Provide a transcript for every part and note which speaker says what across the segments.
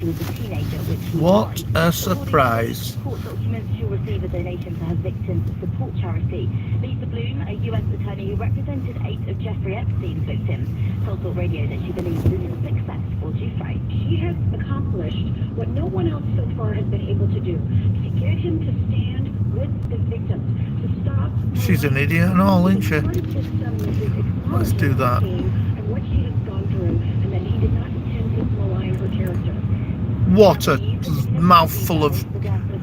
Speaker 1: was a teenager, which
Speaker 2: what a surprise.
Speaker 1: Court documents, she'll receive a donation to her victims support charity. Lisa Bloom, a US attorney who represented 8 of Jeffrey Epstein's victims, told Talk Radio that she believes this is a success for Jeffrey.
Speaker 3: She has accomplished what no one else so far has been able to do, to get him to stand with the victims, to stop.
Speaker 2: She's an idiot and all, isn't she? Let's do that.
Speaker 3: And what she has gone through, and that he did not intend to malign her character.
Speaker 2: What a mouthful of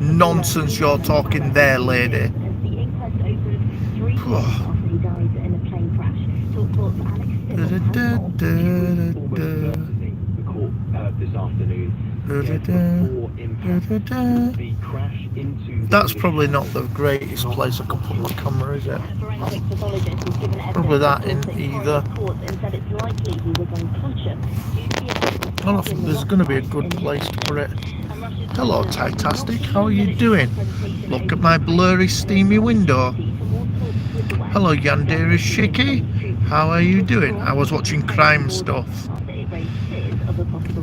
Speaker 2: nonsense you're talking there, lady. That's probably not the greatest place I could put my camera, is it? Probably that in either. I don't think there's going to be a good place to put it. Hello, Titastic. How are you doing? Look at my blurry, steamy window. Hello, Yandere Shiki. How are you doing? I was watching crime stuff.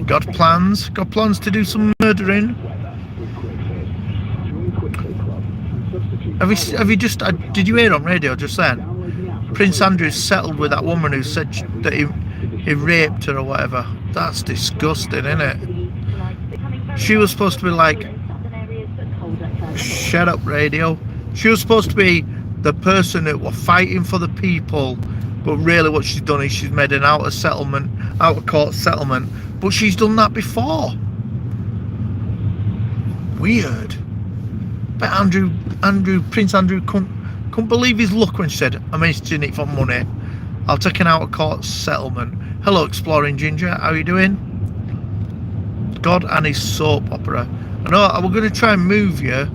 Speaker 2: Got plans? Got plans to do some murdering? Have you just? Did you hear on radio just then? Prince Andrew's settled with that woman who said that he raped her or whatever. That's disgusting, isn't it? She was supposed to be like, shut up, radio. She was supposed to be the person that were fighting for the people, but really what she's done is she's made an out of court settlement. But she's done that before. Weird. But Prince Andrew couldn't believe his luck when she said, I'm issuing it for money. I'll take an out of court settlement. Hello, Exploring Ginger. How are you doing? God and his soap opera. I know I was going to try and move you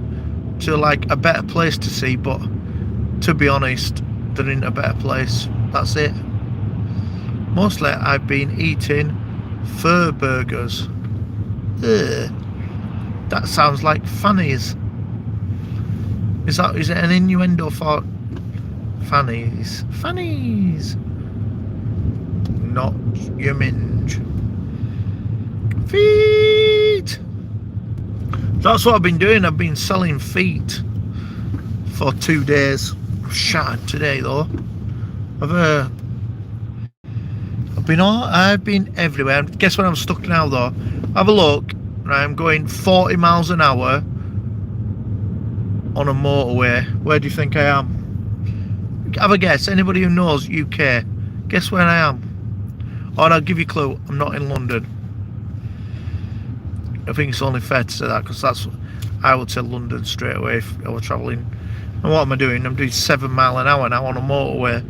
Speaker 2: to like a better place to see, but to be honest, there ain't a better place. That's it. Mostly I've been eating fur burgers. Ugh. That sounds like fannies. Is it an innuendo for fannies? Fannies. Not your minge. Feet. That's what I've been doing. I've been selling feet for 2 days. I'm shattered today though. I've been everywhere. Guess where I'm stuck now though? Have a look. I'm going 40 miles an hour on a motorway. Where do you think I am? Have a guess. Anybody who knows UK, guess where I am? Or I'll give you a clue. I'm not in London. I think it's only fair to say that because I would say London straight away if I were travelling. And what am I doing? I'm doing 7 miles an hour now on a motorway.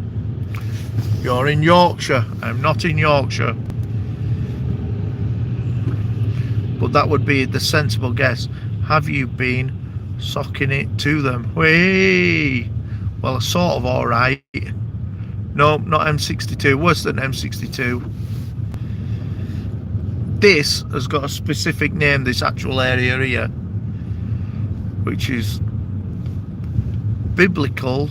Speaker 2: You're in Yorkshire. I'm not in Yorkshire. But that would be the sensible guess. Have you been socking it to them? Whee! Well, sort of alright. No, not M62. Worse than M62. This has got a specific name, this actual area here, which is biblical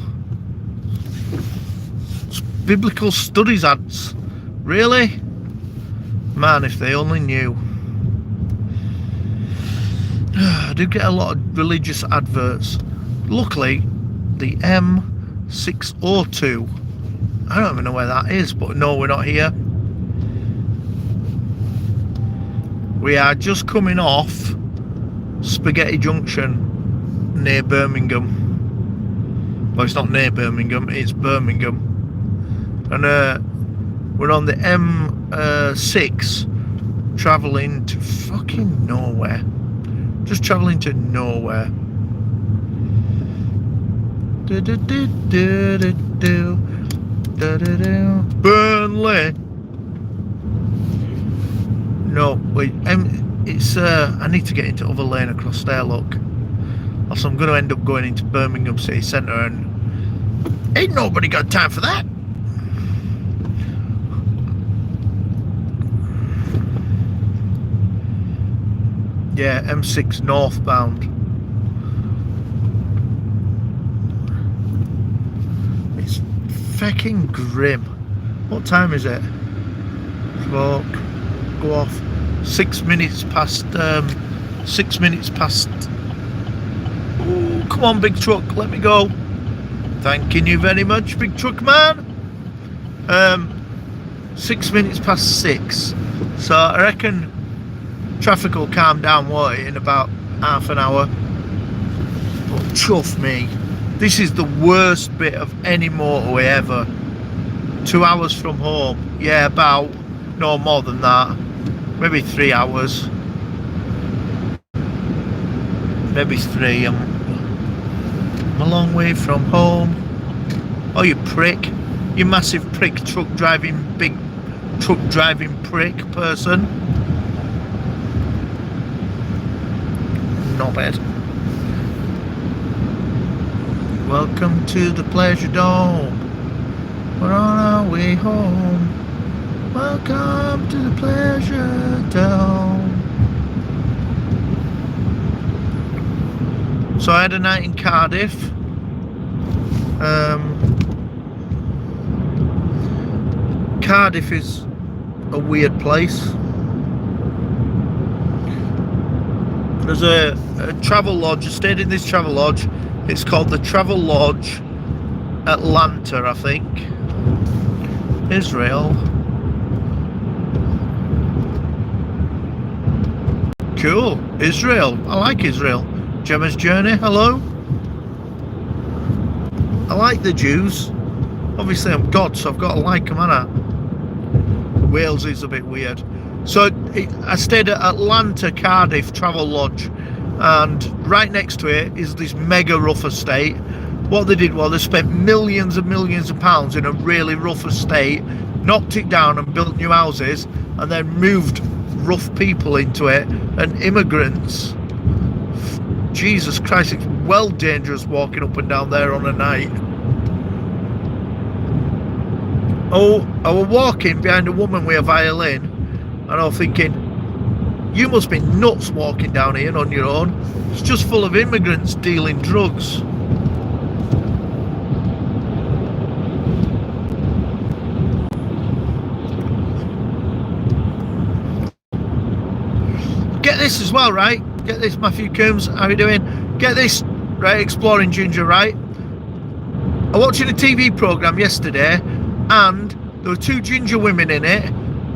Speaker 2: studies ads. Really? Man, if they only knew. I do get a lot of religious adverts. Luckily, the M602, I don't even know where that is, but no, we're not here. We are just coming off Spaghetti Junction near Birmingham. Well, it's not near Birmingham, it's Birmingham. And we're on the M6 travelling to fucking nowhere. Just travelling to nowhere. Burnley. No, wait. It's I need to get into other lane across there. Look, else I'm going to end up going into Birmingham city centre, and ain't nobody got time for that. Yeah, M6 northbound. It's fucking grim. What time is it? Smoke. Go off. 6 minutes past. 6 minutes past. Ooh, come on, big truck, let me go. Thanking you very much, big truck man. 6 minutes past 6. So I reckon traffic will calm down, won't it, in about half an hour. But chuff me, this is the worst bit of any motorway ever. 2 hours from home. Yeah, about, no more than that. Maybe 3 hours. Maybe 3. I'm a long way from home. Oh, you prick. You massive prick, big truck driving prick person. Not bad. Welcome to the Pleasure Dome. We're on our way home. Welcome to the Pleasure Dome. So I had a night in Cardiff. Cardiff is a weird place. There's a travel lodge. I stayed in this travel lodge. It's called the Travel Lodge Atlanta, I think. Israel. Cool. Israel. I like Israel. Gemma's Journey. Hello. I like the Jews. Obviously I'm God, so I've got to like them, haven't I? Wales is a bit weird. So I stayed at Atlanta Cardiff Travel Lodge, and right next to it is this mega rough estate. What they did was they spent millions and millions of pounds in a really rough estate, knocked it down and built new houses, and then moved rough people into it and immigrants. Jesus Christ, it's well dangerous walking up and down there on a night. Oh, I was walking behind a woman with a violin, and I was thinking, you must be nuts walking down here on your own. It's just full of immigrants dealing drugs. Get this as well, right? Get this, Matthew Coombs, how are you doing? Get this, right, Exploring Ginger, right? I was watching a TV programme yesterday, and there were 2 ginger women in it,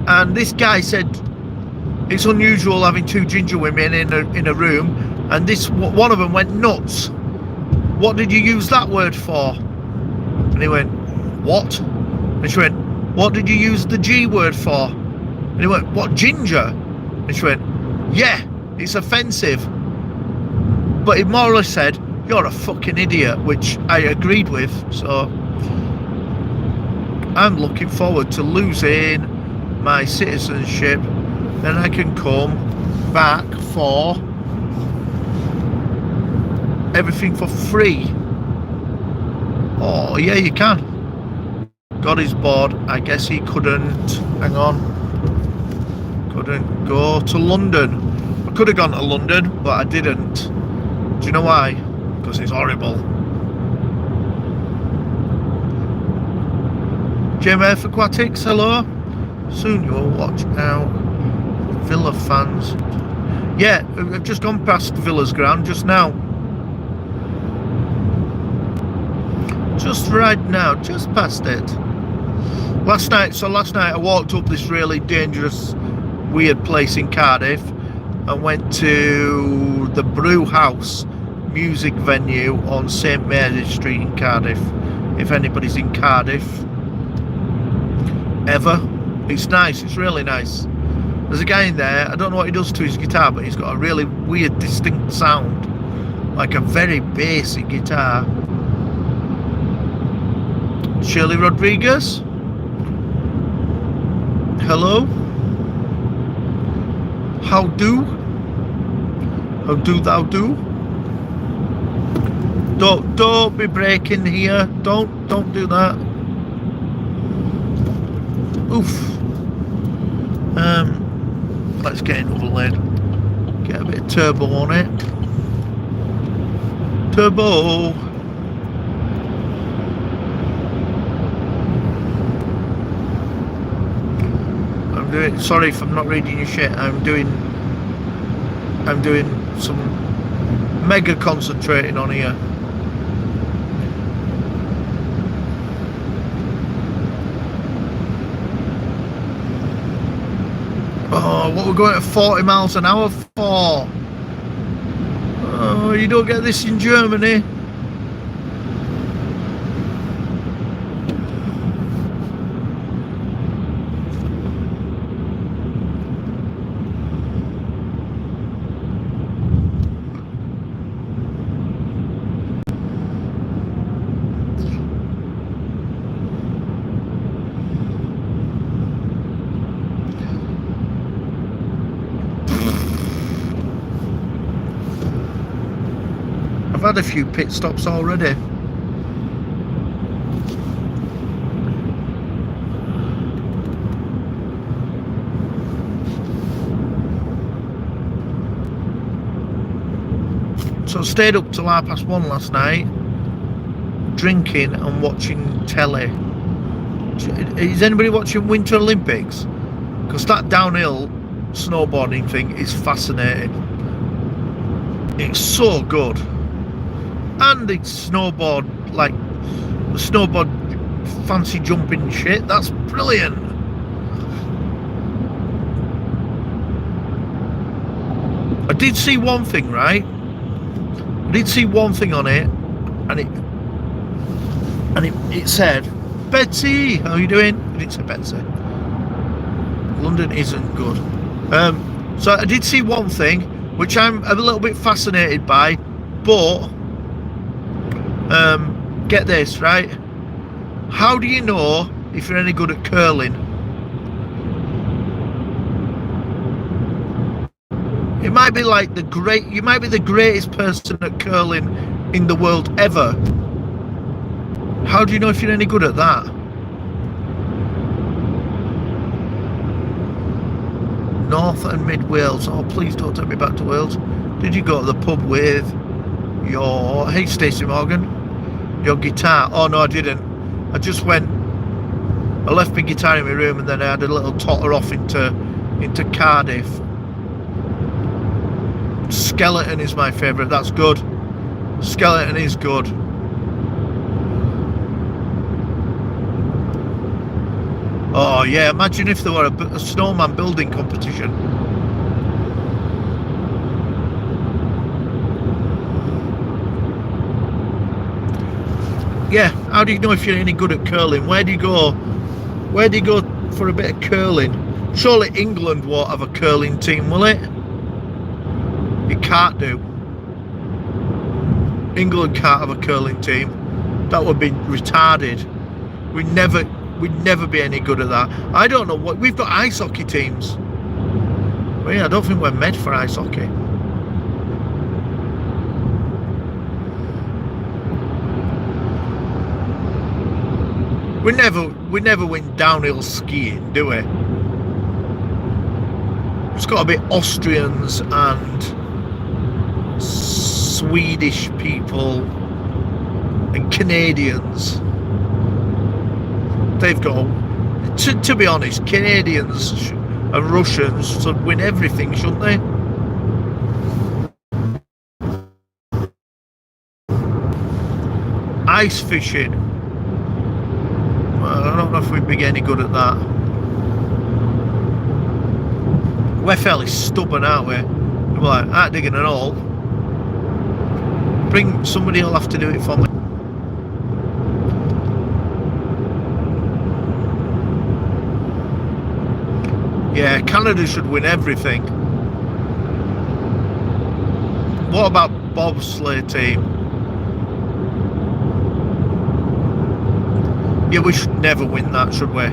Speaker 2: and this guy said it's unusual having 2 ginger women in a room, and one of them went nuts. What did you use that word for? And he went, what? And she went, what did you use the G word for? And he went, what, ginger? And she went, yeah, it's offensive. But he more or less said, you're a fucking idiot, which I agreed with. So I'm looking forward to losing my citizenship, then I can come back for everything for free. Oh yeah, you can. God is bored. I guess he couldn't, hang on, couldn't go to London. I could have gone to London, but I didn't. Do you know why? Because it's horrible. JMF Aquatics, hello. Soon you will watch out. Villa fans. Yeah, I've just gone past Villa's ground just now. Just right now, just past it. Last night I walked up this really dangerous, weird place in Cardiff and went to the Brew House music venue on St Mary's Street in Cardiff. If anybody's in Cardiff ever, it's nice, it's really nice. There's a guy in there, I don't know what he does to his guitar, but he's got a really weird distinct sound, like a very bassy guitar. Shirley Rodriguez, hello. How do thou do? Don't be breaking here. Don't do that. Oof. Let's get into the lane. Get a bit of turbo on it. Turbo. I'm Sorry if I'm not reading your shit. I'm doing some mega concentrating on here. Oh, what we're going at 40 miles an hour for? Oh, you don't get this in Germany. I've had a few pit stops already. So I stayed up till 1:30 last night, drinking and watching telly. Is anybody watching Winter Olympics? Because that downhill snowboarding thing is fascinating. It's so good. And it's snowboard, like the snowboard fancy jumping shit. That's brilliant. I did see one thing, right? I did see one thing on it, and it said, "Betsy, how are you doing?" And it said Betsy. London isn't good. So I did see one thing, which I'm a little bit fascinated by, but get this, right? How do you know if you're any good at curling? It might be like you might be the greatest person at curling in the world ever. How do you know if you're any good at that? North and Mid Wales. Oh, please don't take me back to Wales. Did you go to the pub with your... Hey, Stacey Morgan. Your guitar? Oh, no, I didn't. I just went... I left my guitar in my room and then I had a little totter off into Cardiff. Skeleton is my favourite. That's good. Skeleton is good. Oh yeah, imagine if there were a snowman building competition. Yeah, how do you know if you're any good at curling? Where do you go? Where do you go for a bit of curling? Surely England won't have a curling team, will it? It can't do. England can't have a curling team. That would be retarded. We'd never be any good at that. I don't know what... We've got ice hockey teams. But yeah, I don't think we're made for ice hockey. We never win downhill skiing, do we? It's got to be Austrians and Swedish people and Canadians. They've got, to be honest, Canadians and Russians should win everything, shouldn't they? Ice fishing. Well, I don't know if we'd be any good at that. We're fairly stubborn, aren't we? We're like, aren't digging at all. Somebody will have to do it for me. Yeah, Canada should win everything. What about bobsleigh team? Yeah, we should never win that, should we?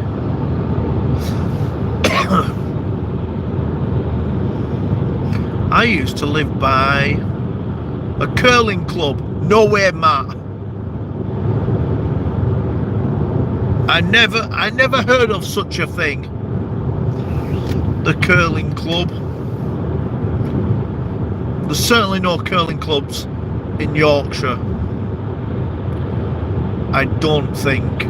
Speaker 2: I used to live by a curling club. No way, Matt. I never heard of such a thing. The curling club. There's certainly no curling clubs in Yorkshire. I don't think.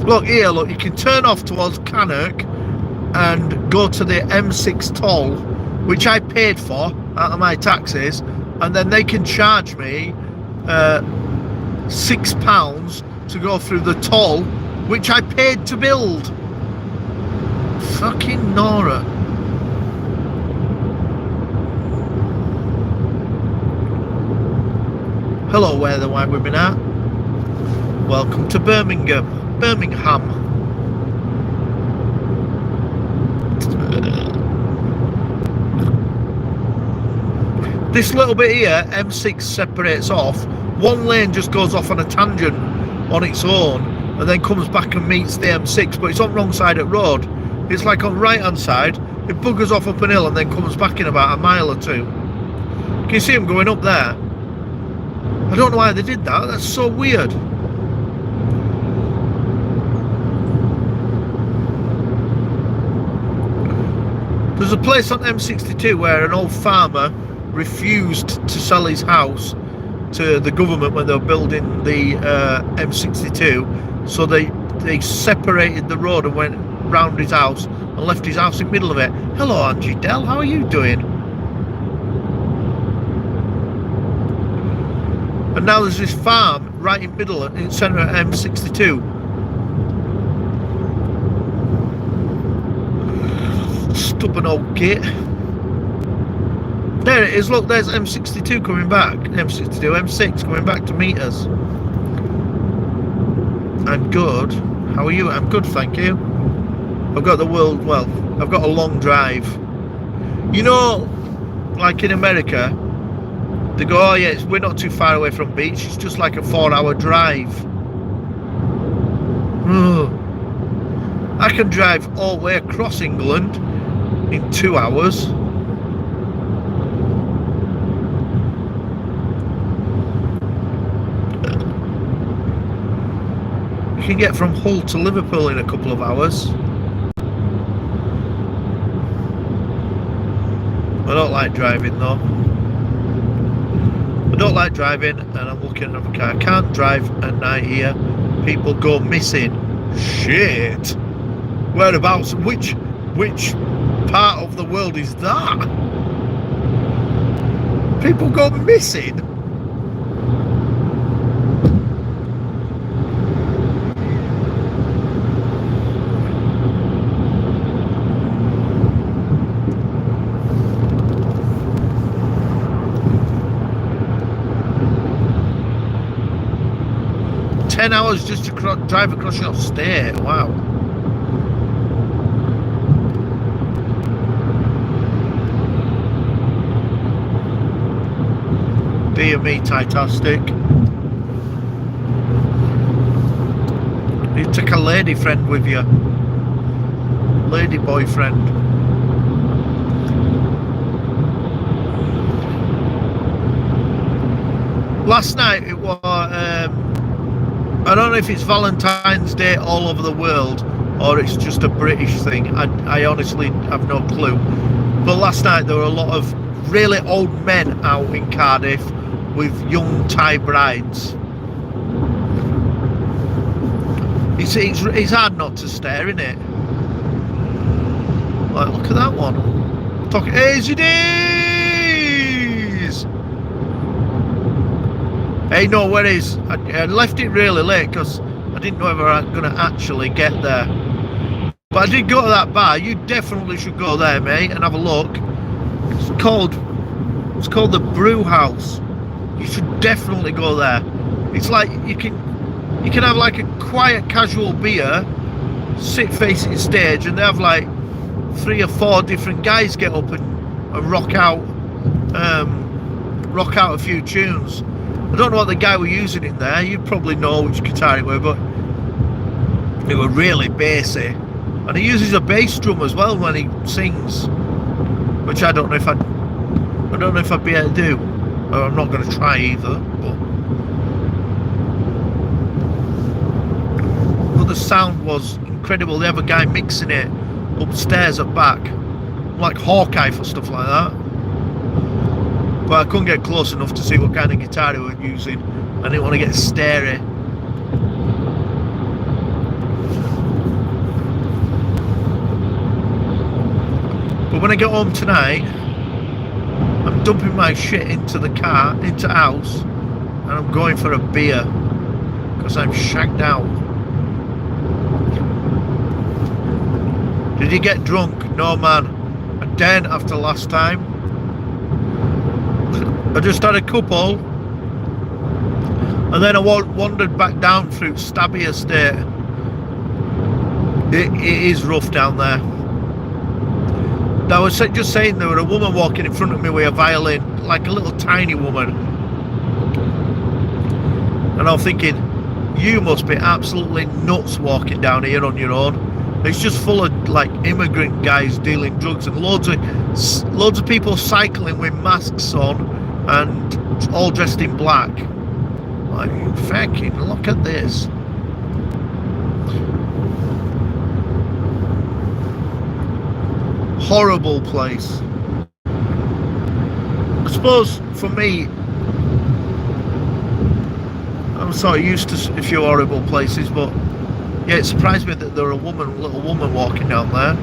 Speaker 2: Look here, look, you can turn off towards Cannock and go to the M6 toll, which I paid for out of my taxes, and then they can charge me £6 to go through the toll, which I paid to build. Fucking Nora. Hello, where the white women are. Welcome to Birmingham. This little bit here, M6 separates off. One lane just goes off on a tangent on its own and then comes back and meets the M6, but it's on the wrong side of the road. It's like on the right hand side, it buggers off up an hill and then comes back in about a mile or two. Can you see them going up there? I don't know why they did that, that's so weird. There's a place on M62 where an old farmer refused to sell his house to the government when they were building the M62, so they separated the road and went round his house and left his house in the middle of it. Hello Angie Dell, how are you doing? And now there's this farm right in the middle, in the centre of M62. Stubborn old git. There it is, look, there's M62 coming back. M6 coming back to meet us. I'm good. How are you? I'm good, thank you. I've got I've got a long drive. You know, like in America, they go, oh yeah, we're not too far away from beach, it's just like a 4-hour drive. I can drive all the way across England in 2 hours. You can get from Hull to Liverpool in a couple of hours. I don't like driving though. I don't like driving, and I'm looking at a car. I can't drive at night here. People go missing. Shit. Whereabouts? Which part of the world is that? People go missing. Hours just to drive across your state. Wow. Dear me, Titastic. You take a lady friend with you. Lady boyfriend. Last night it was I don't know if it's Valentine's Day all over the world or it's just a British thing. I honestly have no clue. But last night there were a lot of really old men out in Cardiff with young Thai brides. It's hard not to stare, isn't it? Like, look at that one. Talking easy days. Hey, no, where is? I left it really late because I didn't know if I was going to actually get there. But I did go to that bar. You definitely should go there, mate, and have a look. It's called the Brew House. You should definitely go there. It's like you can have like a quiet, casual beer, sit facing the stage, and they have like 3 or 4 different guys get up and rock out a few tunes. I don't know what the guy were using in there. You probably know which guitar it were, but it were really bassy. And he uses a bass drum as well when he sings, which I don't know if I'd be able to do. Or I'm not going to try either. But the sound was incredible. They have a guy mixing it upstairs at back, like Hawkeye for stuff like that. But I couldn't get close enough to see what kind of guitar they were using. I didn't want to get stary. But when I get home tonight, I'm dumping my shit into the car, into house, and I'm going for a beer because I'm shagged out. Did you get drunk? No, man. I didn't after last time. I just had a couple, and then I wandered back down through Stabby Estate. It is rough down there. I was just saying, there was a woman walking in front of me with a violin, like a little tiny woman. And I'm thinking, you must be absolutely nuts walking down here on your own. It's just full of like immigrant guys dealing drugs and loads of people cycling with masks on and all dressed in black. Like, fucking look at this. Horrible place. I suppose for me, I'm sort of used to a few horrible places, but yeah, it surprised me that there were a little woman walking down there.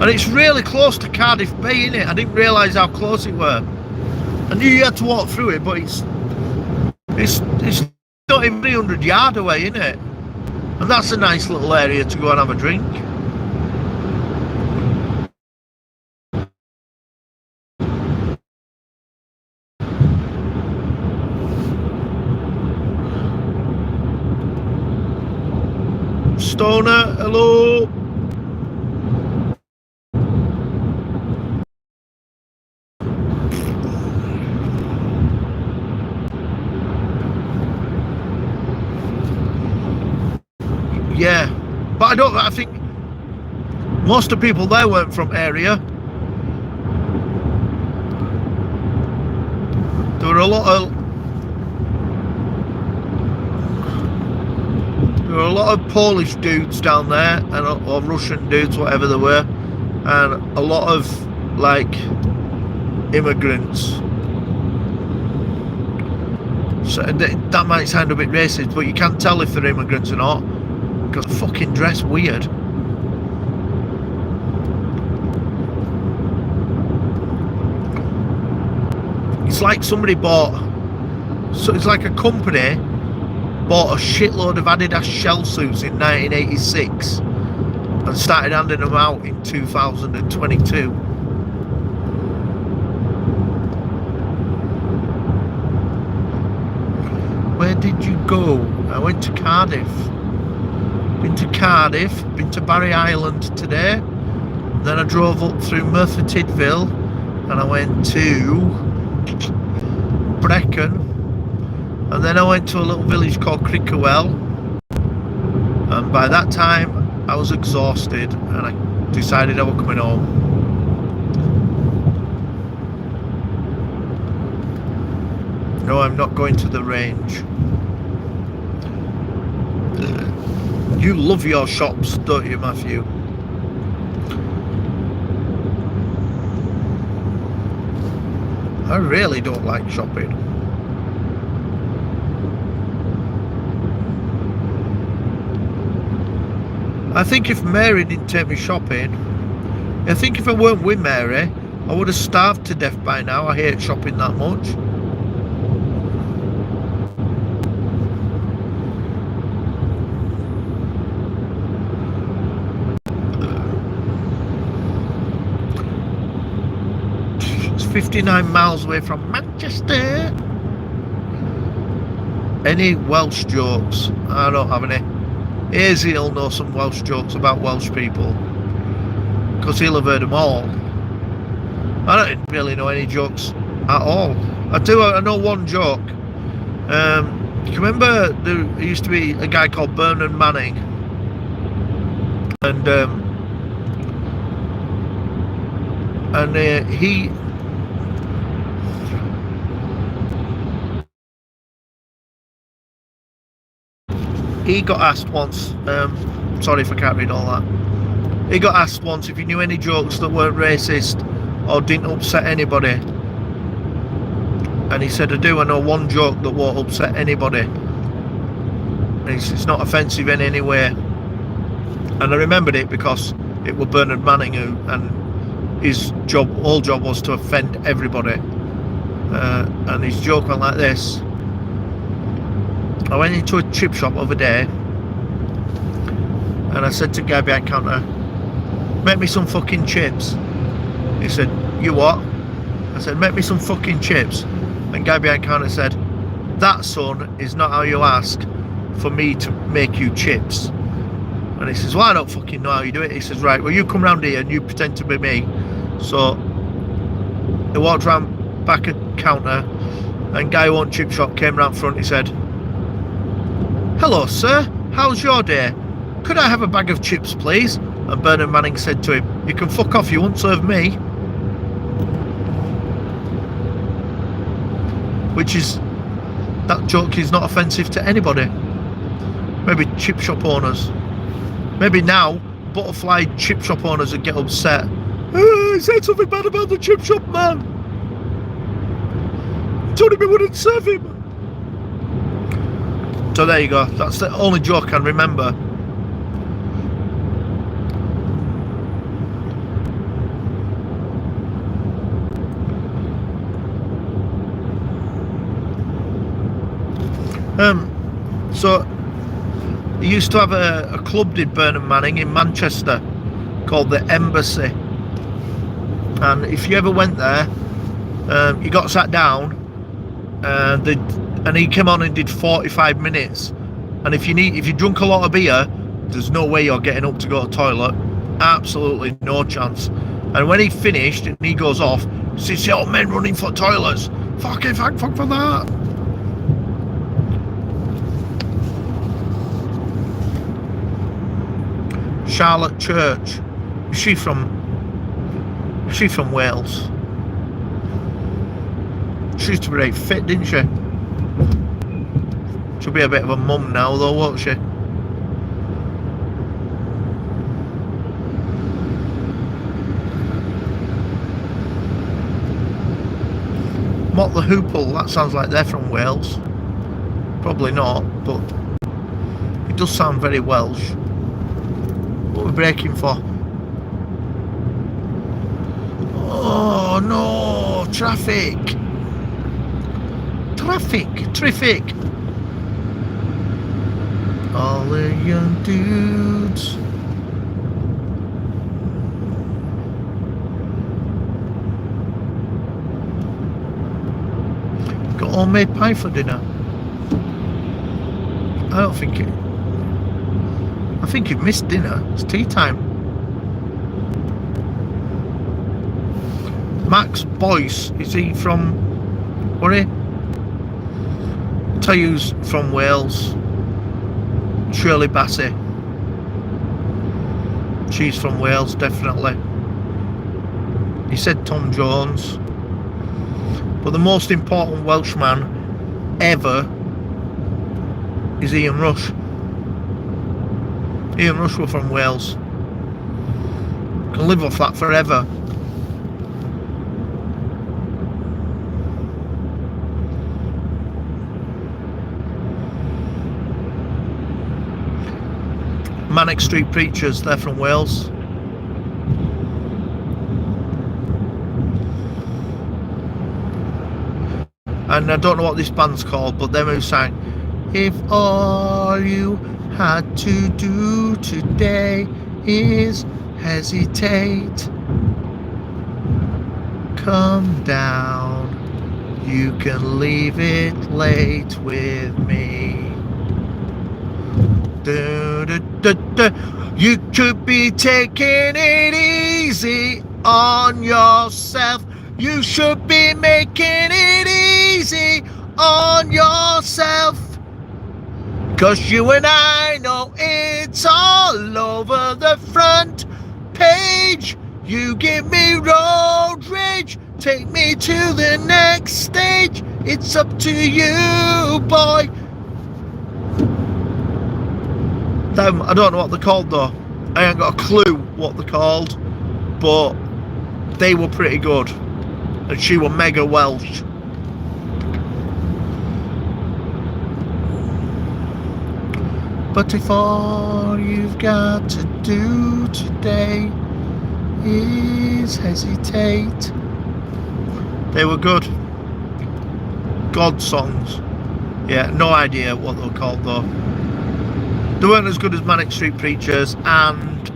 Speaker 2: And it's really close to Cardiff Bay, innit? I didn't realise how close it were. I knew you had to walk through it, but it's not even 300 yards away, innit? And that's a nice little area to go and have a drink. Stoner, hello. Yeah, but I think most of the people there weren't from area. There were a lot of Polish dudes down there, or Russian dudes, whatever they were, and a lot of like immigrants. So that might sound a bit racist, but you can't tell if they're immigrants or not because they fucking dress weird. It's like somebody it's like a company bought a shitload of Adidas shell suits in 1986 and started handing them out in 2022. Where did you go? I went to Cardiff. Been to Cardiff, been to Barry Island today. Then I drove up through Merthyr Tydfil and I went to Brecon. And then I went to a little village called Crickwell, and by that time I was exhausted and I decided I was coming home. No, I'm not going to the range. You love your shops, don't you, Matthew? I really don't like shopping. I think if Mary didn't take me shopping, I think if I weren't with Mary, I would have starved to death by now. I hate shopping that much. It's 59 miles away from Manchester. Any Welsh jokes? I don't have any. Hazy will know some Welsh jokes about Welsh people because he'll have heard them all. I don't really know any jokes at all. I know one joke. You remember there used to be a guy called Bernard Manning, and he got asked once, sorry if I can't read all that. He got asked once if he knew any jokes that weren't racist or didn't upset anybody. And he said, I do, I know one joke that won't upset anybody. And it's not offensive in any way. And I remembered it because it was Bernard Manning and his whole job was to offend everybody. And his joke went like this. I went into a chip shop the other day and I said to the guy behind counter, make me some fucking chips. He said, you what? I said, make me some fucking chips. And guy behind counter said, that, son, is not how you ask for me to make you chips. And he says, well, I don't fucking know how you do it. He says, right, well, you come round here and you pretend to be me. So he walked round back at counter and guy who owned chip shop came round front. He said, hello, sir, how's your day? Could I have a bag of chips, please? And Bernard Manning said to him, you can fuck off, you won't serve me. Which is, that joke is not offensive to anybody. Maybe chip shop owners. Maybe now, butterfly chip shop owners would get upset. He said something bad about the chip shop man. Told him he wouldn't serve him. So there you go. That's the only joke I can remember. So he used to have a club, did Bernard Manning, in Manchester called the Embassy, and if you ever went there, you got sat down and he came on and did 45 minutes, and if you drunk a lot of beer, there's no way you're getting up to go to the toilet, absolutely no chance. And when he finished and he goes off, see old men running for toilets, fuck for that. Charlotte Church, is she from Wales? She used to be very fit, didn't she? She'll be a bit of a mum now though, won't she? Mott the Hoople, that sounds like they're from Wales. Probably not, but it does sound very Welsh. What are we braking for? Oh no, traffic. All the young dudes. Got homemade pie for dinner. I think you've missed dinner. It's tea time. Max Boyce, is he from... What are he? I'll tell you who's from Wales. Shirley Bassey. She's from Wales, definitely. He said Tom Jones. But the most important Welshman ever is Ian Rush. Ian Rush were from Wales. Can live off that forever. Manic Street Preachers, they're from Wales. And I don't know what this band's called, but them who sang If All You Had to Do Today Is Hesitate, come down, you can leave it late with me. You could be taking it easy on yourself. You should be making it easy on yourself. 'Cause you and I know it's all over the front page. You give me road rage, take me to the next stage. It's up to you, boy. I don't know what they're called though. I ain't got a clue what they're called, but they were pretty good. And she were mega Welsh. But if all you've got to do today is hesitate. They were good. God songs. Yeah, no idea what they were called though. They weren't as good as Manic Street Preachers, and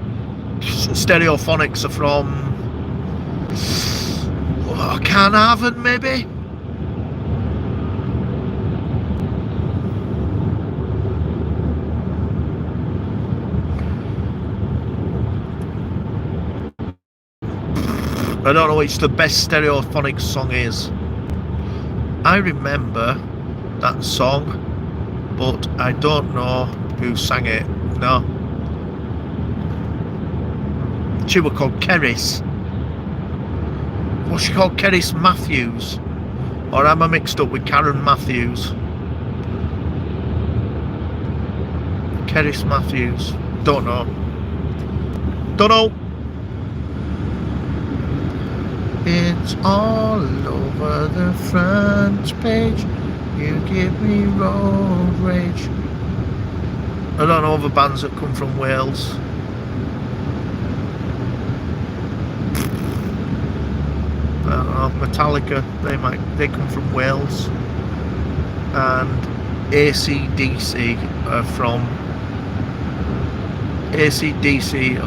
Speaker 2: Stereophonics are from Carnarvon maybe? I don't know which the best Stereophonics song is. I remember that song, but I don't know who sang it. No. She was called Keris. What's she called? Keris Matthews? Or am I mixed up with Karen Matthews? Keris Matthews. Don't know. Don't know. It's all over the front page. You give me road rage. I don't know other bands that come from Wales. I don't know, Metallica, they come from Wales. And AC/DC are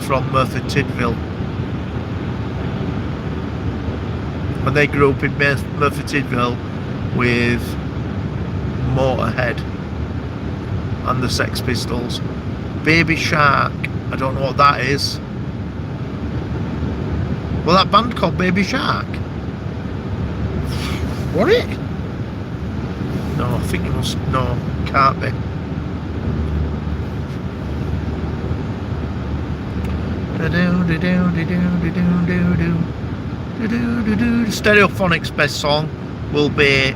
Speaker 2: from Merthyr Tydfil. And they grew up in Merthyr Tydfil with Motorhead and the Sex Pistols. Baby Shark, I don't know what that is. Well, that band called Baby Shark. What it? No, I think it must. No, can't be. Stereophonics' best song will be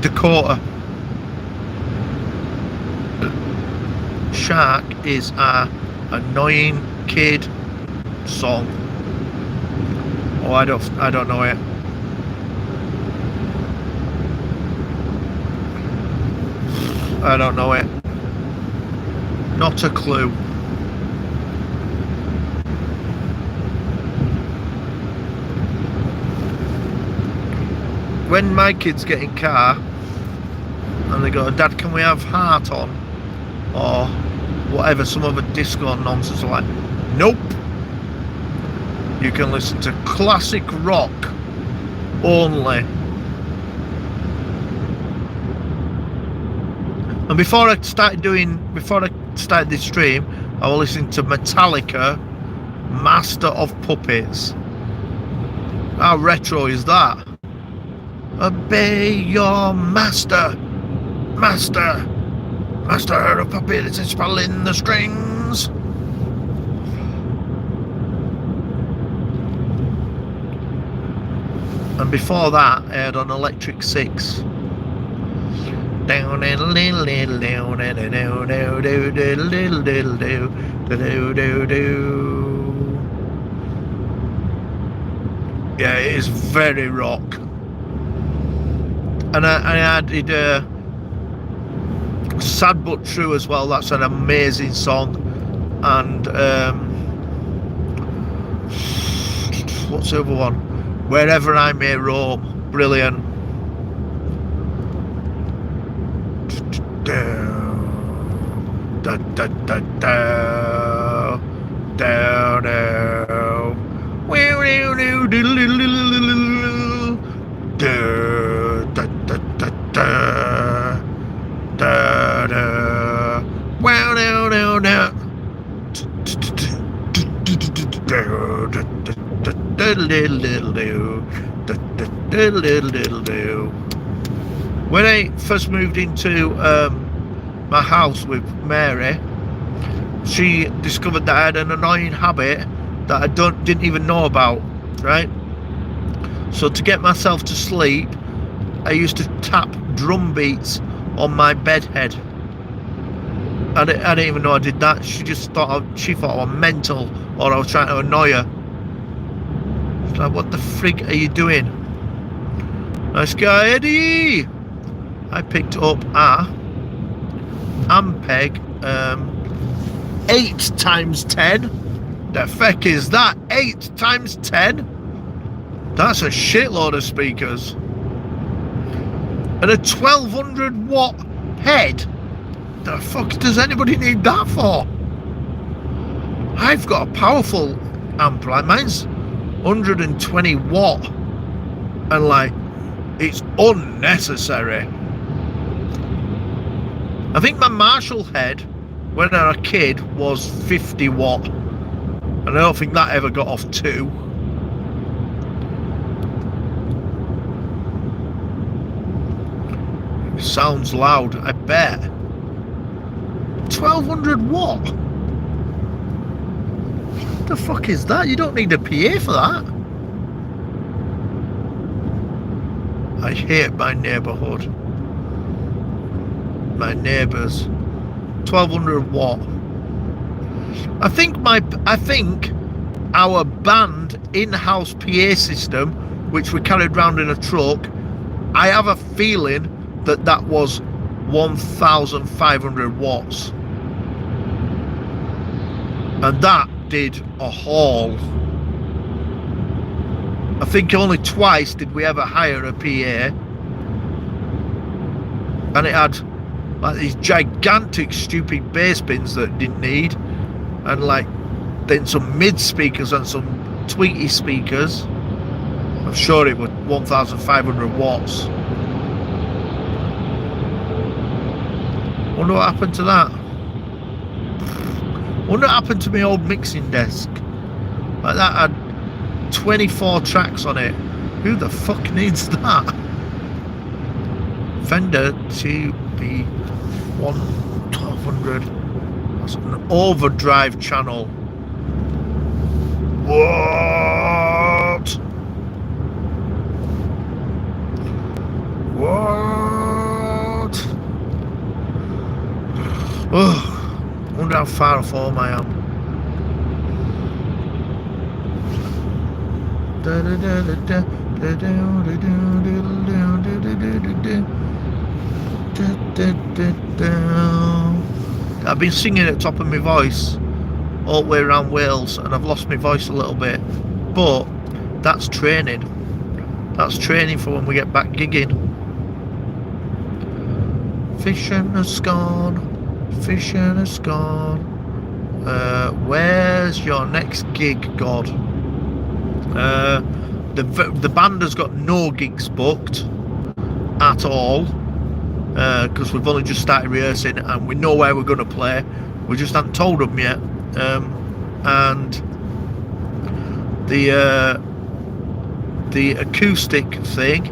Speaker 2: Dakota. Shark is a annoying kid song. Oh, I don't know it. I don't know it. Not a clue. When my kids get in car and they go, Dad, can we have Heart on? Or whatever, some other disco nonsense, like, nope. You can listen to classic rock only. And before I started this stream, I was listening to Metallica, Master of Puppets. How retro is that? Obey your master, master of puppets is pulling the strings. And before that, I had on Electric Six. Yeah, it is very rock. And I added Sad But True as well. That's an amazing song. And what's the other one? Wherever I May Roam. Brilliant. When I first moved into my house with Mary, she discovered that I had an annoying habit that I didn't even know about, right? So to get myself to sleep, I used to tap drum beats on my bed head. I didn't even know I did that. She thought I was mental, or I was trying to annoy her. It's like, what the frig are you doing? Nice guy, Eddie! I picked up a Ampeg 8 times 10. The feck is that? 8 times 10? That's a shitload of speakers. And a 1200 watt head. The fuck does anybody need that for? I've got a powerful amp, like mine's 120 watt, and like it's unnecessary. I think my Marshall head when I was a kid was 50 watt, and I don't think that ever got off 2. It sounds loud, I bet. 1200 watt? What the fuck is that? You don't need a PA for that. I hate my neighbourhood. My neighbours. 1200 watt. I think our band in-house PA system, which we carried around in a truck, I have a feeling that was 1500 watts. And that did a haul. I think only twice did we ever hire a PA, and it had like these gigantic stupid bass bins that it didn't need, and like then some mid speakers and some tweety speakers. I'm sure it was 1500 watts. Wonder what happened to that. Wonder what happened to my old mixing desk. Like that had 24 tracks on it. Who the fuck needs that? Fender TB 1200. That's an overdrive channel. What? What? Oh, I wonder how far off home I am. I've been singing at the top of my voice all the way around Wales, and I've lost my voice a little bit, but that's training. That's training for when we get back gigging. Fishing has gone, fishing has gone. Where's your next gig, God? The band has got no gigs booked at all, because we've only just started rehearsing and we know where we're going to play. We just haven't told them yet. And the acoustic thing,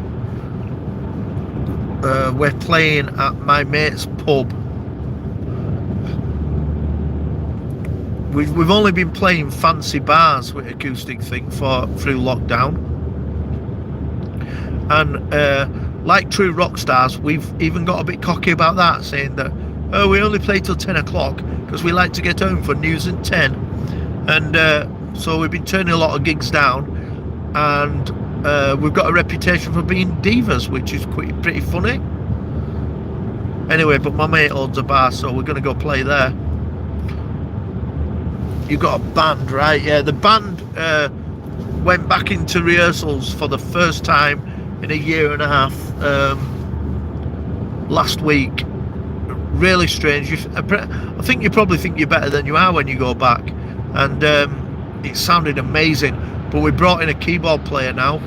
Speaker 2: we're playing at my mate's pub. We've only been playing fancy bars with acoustic thing through lockdown, and like true rock stars, we've even got a bit cocky about that, saying that we only play till 10 o'clock because we like to get home for news at 10, and so we've been turning a lot of gigs down, and we've got a reputation for being divas, which is pretty funny. Anyway, but my mate owns a bar, so we're going to go play there. You got a band, right? Yeah, the band went back into rehearsals for the first time in a year and a half last week. Really strange. I think you probably think you're better than you are when you go back, and it sounded amazing. But we brought in a keyboard player now,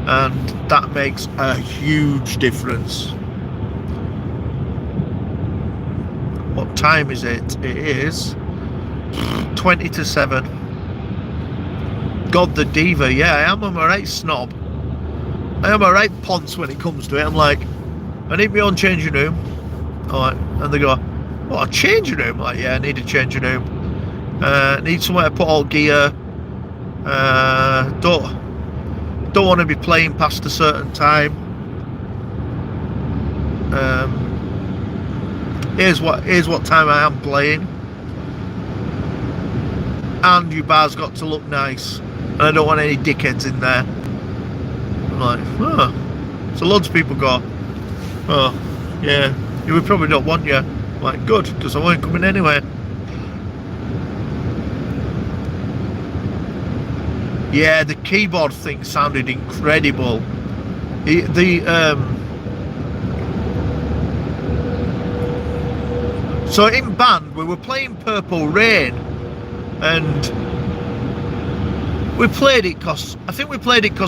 Speaker 2: and that makes a huge difference. What time is it? It is 20 to 7. God, the diva. Yeah, I am a right snob. I am a right ponce when it comes to it. I'm like, I need my own changing room. Alright, and they go, what, a changing room? I'm like, yeah, I need a changing room. Need somewhere to put all gear. Don't want to be playing past a certain time. Here's what time I am playing. And your bar's got to look nice, and I don't want any dickheads in there. I'm like, so loads of people go, oh yeah, we probably don't want you. I'm Like, good, because I weren't coming anyway. Yeah, the keyboard thing sounded incredible. So in band, we were playing Purple Rain, and we played it because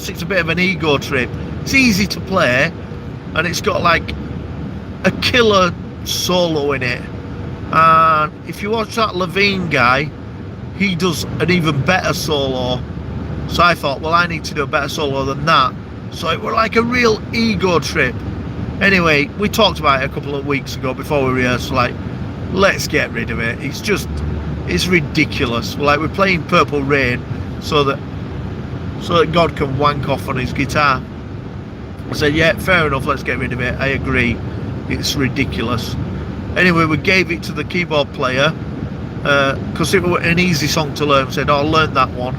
Speaker 2: it's a bit of an ego trip. It's easy to play, and it's got like a killer solo in it. And if you watch that Levine guy, he does an even better solo. So I thought, well, I need to do a better solo than that. So it was like a real ego trip. Anyway, we talked about it a couple of weeks ago before we rehearsed, like, let's get rid of it. It's ridiculous. Like, we're playing Purple Rain so that God can wank off on his guitar. I said, yeah, fair enough, let's get rid of it. I agree. It's ridiculous. Anyway, we gave it to the keyboard player because it was an easy song to learn. We said, oh, learn that one.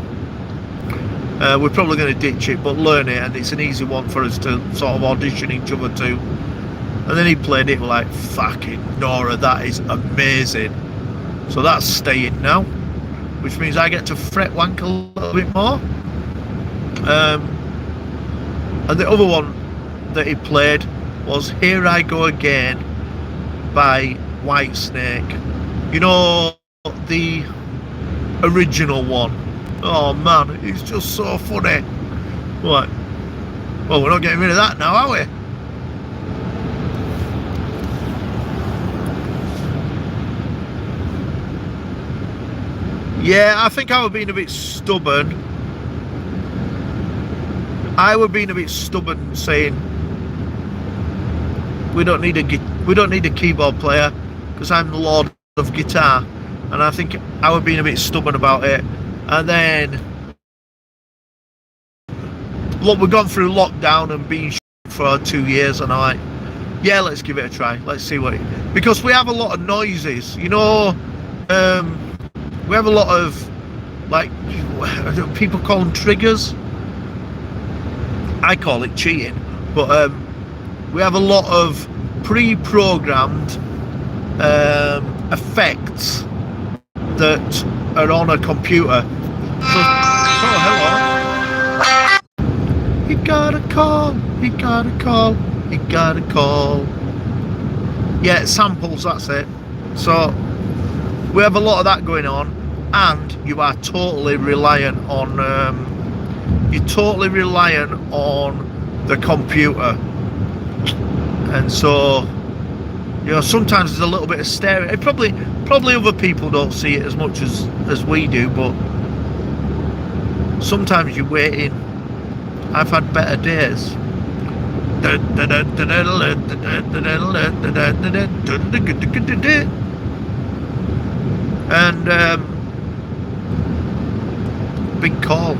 Speaker 2: We're probably going to ditch it, but learn it, and it's an easy one for us to sort of audition each other to. And then he played it, we're like, fucking Nora, that is amazing. So that's staying now, which means I get to fret wank a little bit more. And the other one that he played was Here I Go Again by Whitesnake. You know, the original one. Oh man, it's just so funny. What? Well, we're not getting rid of that now, are we? Yeah, I think I was being a bit stubborn. I was being a bit stubborn, saying we don't need a keyboard player because I'm the lord of guitar, and I think I was being a bit stubborn about it. And then, look, we've gone through lockdown and been for 2 years, and I'm like, yeah, let's give it a try. Let's see what because we have a lot of noises, you know. We have a lot of, like, people call them triggers. I call it cheating, but we have a lot of pre-programmed effects that are on a computer. So, oh, hello. He got a call, he got a call, he got a call. Yeah, samples, that's it. So we have a lot of that going on, and you are totally reliant on the computer. And so, you know, sometimes there's a little bit of stereo. Probably other people don't see it as much as we do, but sometimes you're waiting. I've had better days. And big call.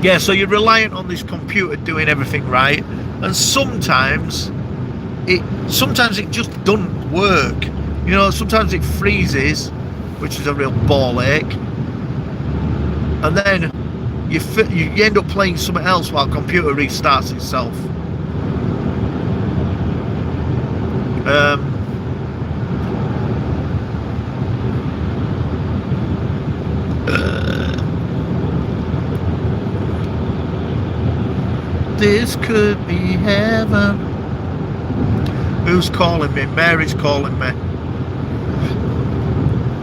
Speaker 2: Yeah, so you're reliant on this computer doing everything right, and sometimes it just doesn't work. You know, sometimes it freezes, which is a real ball ache, and then you end up playing something else while the computer restarts itself. This could be heaven. Who's calling me? Mary's calling me.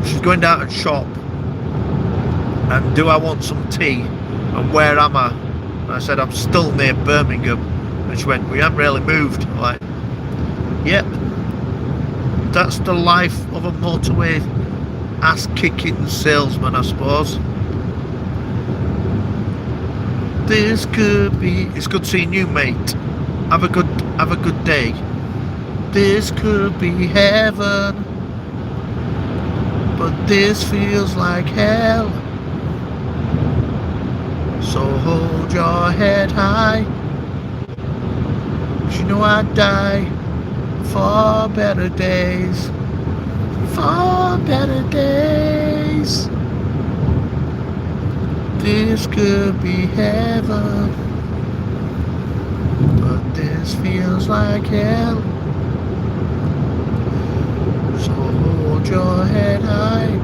Speaker 2: She's going down to shop. And do I want some tea? And where am I? And I said, I'm still near Birmingham. And she went, we haven't really moved. I'm like, yep. That's the life of a motorway ass-kicking salesman, I suppose. This could be. It's good seeing you, mate. Have a good day. This could be heaven, but this feels like hell. So hold your head high. 'Cause you know I'd die for better days. For better days. This could be heaven, but this feels like hell. hold your head high.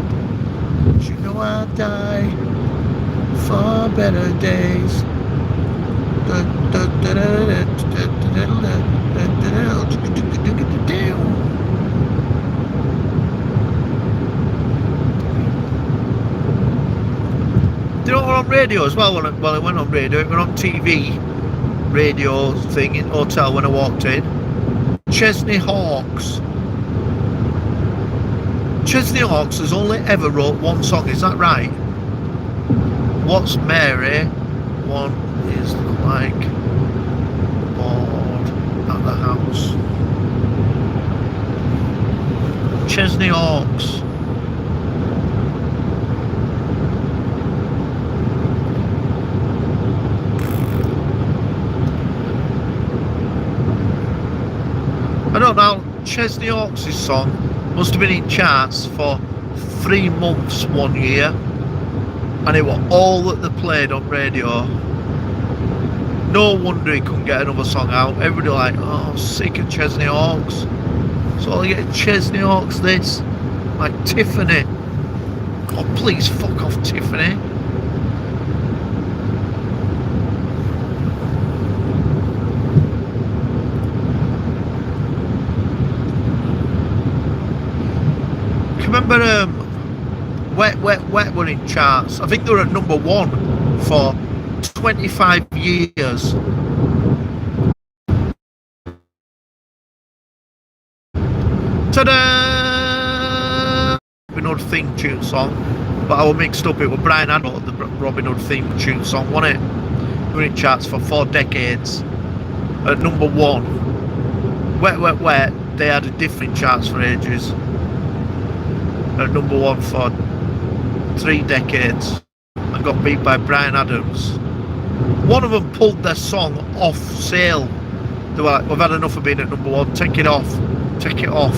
Speaker 2: You know I'll die for better days. You know, we're on radio as well. Well, it went on radio. It went on TV, radio thing in hotel when I walked in. Chesney Hawkes. Chesney Hawkes has only ever wrote one song. Is that right? What's Mary? One is like bored at the house. Chesney Hawkes. I don't know, Chesney Hawkes' song must have been in charts for 3 months one year, and it was all that they played on radio. No wonder he couldn't get another song out. Everybody like, oh, sick of Chesney Hawkes. So I get Chesney Hawkes this, like Tiffany. Oh, please fuck off, Tiffany. Remember Wet Wet Wet were in charts. I think they were at number 1 for 25 years. Ta-da! Robin Hood theme tune song, but I was mixed up. It was Brian Adams, the Robin Hood theme tune song, wasn't it? We were in charts for 4 decades. At number 1. Wet Wet Wet, they had a different charts for ages. At number 1 for 3 decades and got beat by Brian Adams. One of them pulled their song off sale. They were like, we've had enough of being at number 1, take it off, take it off.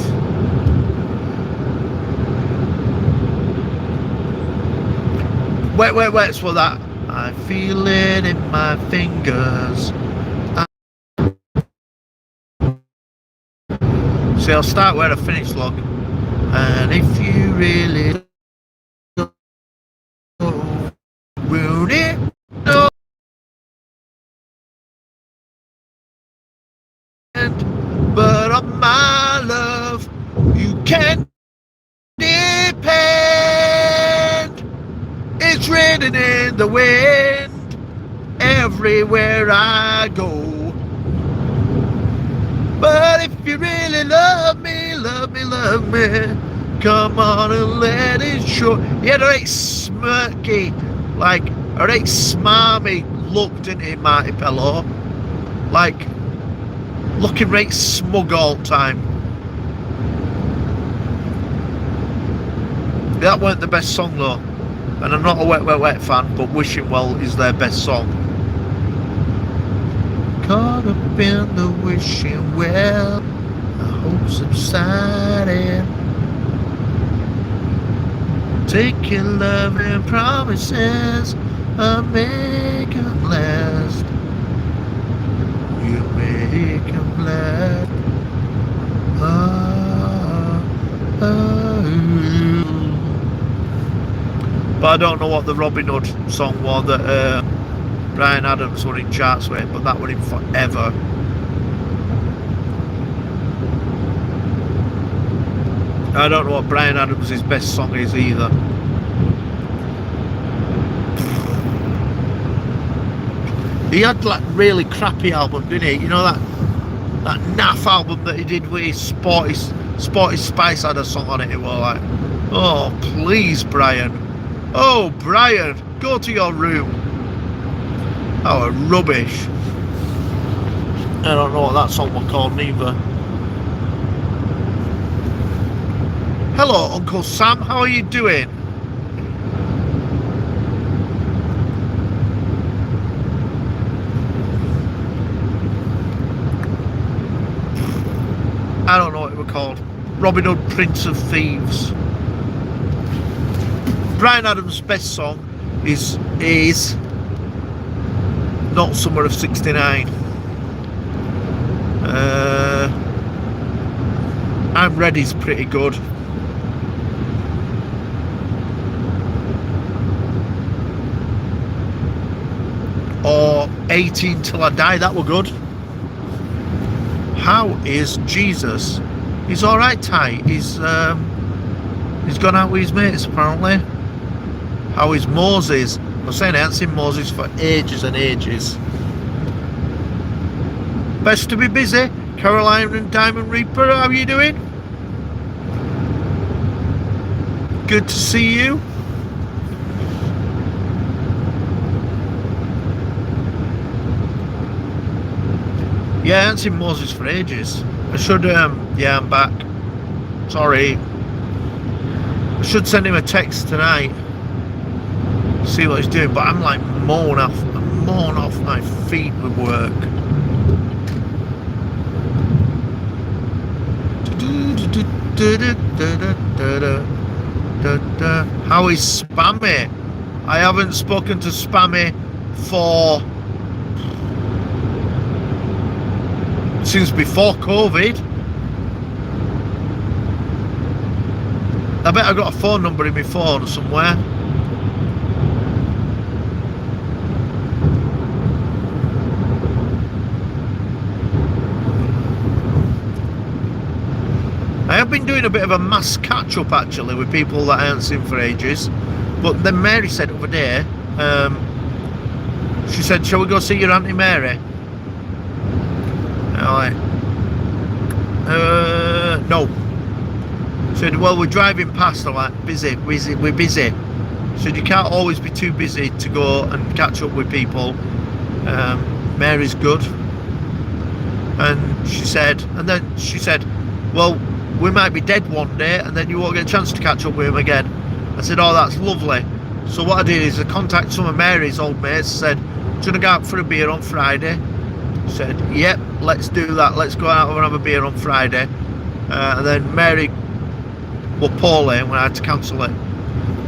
Speaker 2: Wet Wet Wet's for that. I feel it in my fingers. See, I'll start where I finish, log. And if you really don't ruin it, no. But on my love, you can depend. It's written in the wind everywhere I go. But if you really love me, love me, love me, come on and let it show. He had a right smirky, like a right smarmy look, didn't he, Marty Pello? Like looking right smug all the time. That weren't the best song though, and I'm not a Wet Wet Wet fan, but Wishing Well is their best song. Caught up in the wishing well, I hope subsided. Take your loving promises and make them last. You make them last. But I don't know what the Robin Hood song was that Brian Adams were in charts with, but that were in forever. I don't know what Brian Adams' best song is either. He had like really crappy album, didn't he? You know that naff album that he did with Sporty Spice had a song on it. It was like, oh please Brian, oh Brian, go to your room. Oh, rubbish. I don't know what that song was called neither. Hello, Uncle Sam, how are you doing? I don't know what it was called. Robin Hood, Prince of Thieves. Brian Adams' best song is Not Summer of '69. I'm Ready's pretty good. or 18 till I die. That were good. How is Jesus? He's all right, Ty. He's gone out with his mates apparently. How is Moses? I was saying I haven't seen Moses for ages and ages. Best to be busy. Caroline and Diamond Reaper, how are you doing? Good to see you. Yeah, I haven't seen Moses for ages. I should, yeah, I'm back. Sorry. I should send him a text tonight. See what he's doing, but I'm like mowing off my feet with work. How is Spammy? I haven't spoken to Spammy for since before COVID. I bet I got a phone number in my phone somewhere. I have been doing a bit of a mass catch-up actually with people that I haven't seen for ages. But then Mary said over there, she said, shall we go see your Auntie Mary? I'm like, no. She said, well, we're driving past. I'm like, we're busy. She said, you can't always be too busy to go and catch up with people. Mary's good. And she said, well, we might be dead one day and then you won't get a chance to catch up with him again. I said, oh, that's lovely. So what I did is I contacted some of Mary's old mates, said, do you want to go out for a beer on Friday? Said, yep, let's do that. Let's go out and have a beer on Friday. And then Mary were poorly when I had to cancel it.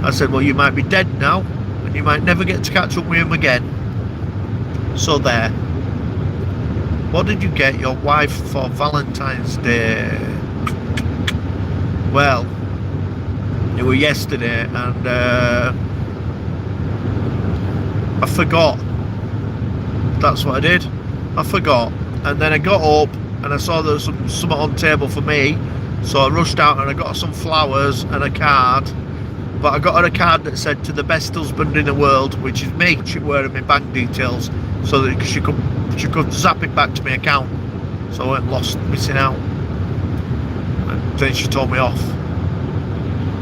Speaker 2: I said, well, you might be dead now and you might never get to catch up with him again. So there. What did you get your wife for Valentine's Day? Well, it was yesterday and I forgot. That's what I did. I forgot. And then I got up and I saw there was something on the table for me. So I rushed out and I got her some flowers and a card. But I got her a card that said, to the best husband in the world, which is me. She wearing my bank details so that she could zap it back to my account. So I weren't missing out. And then she told me off.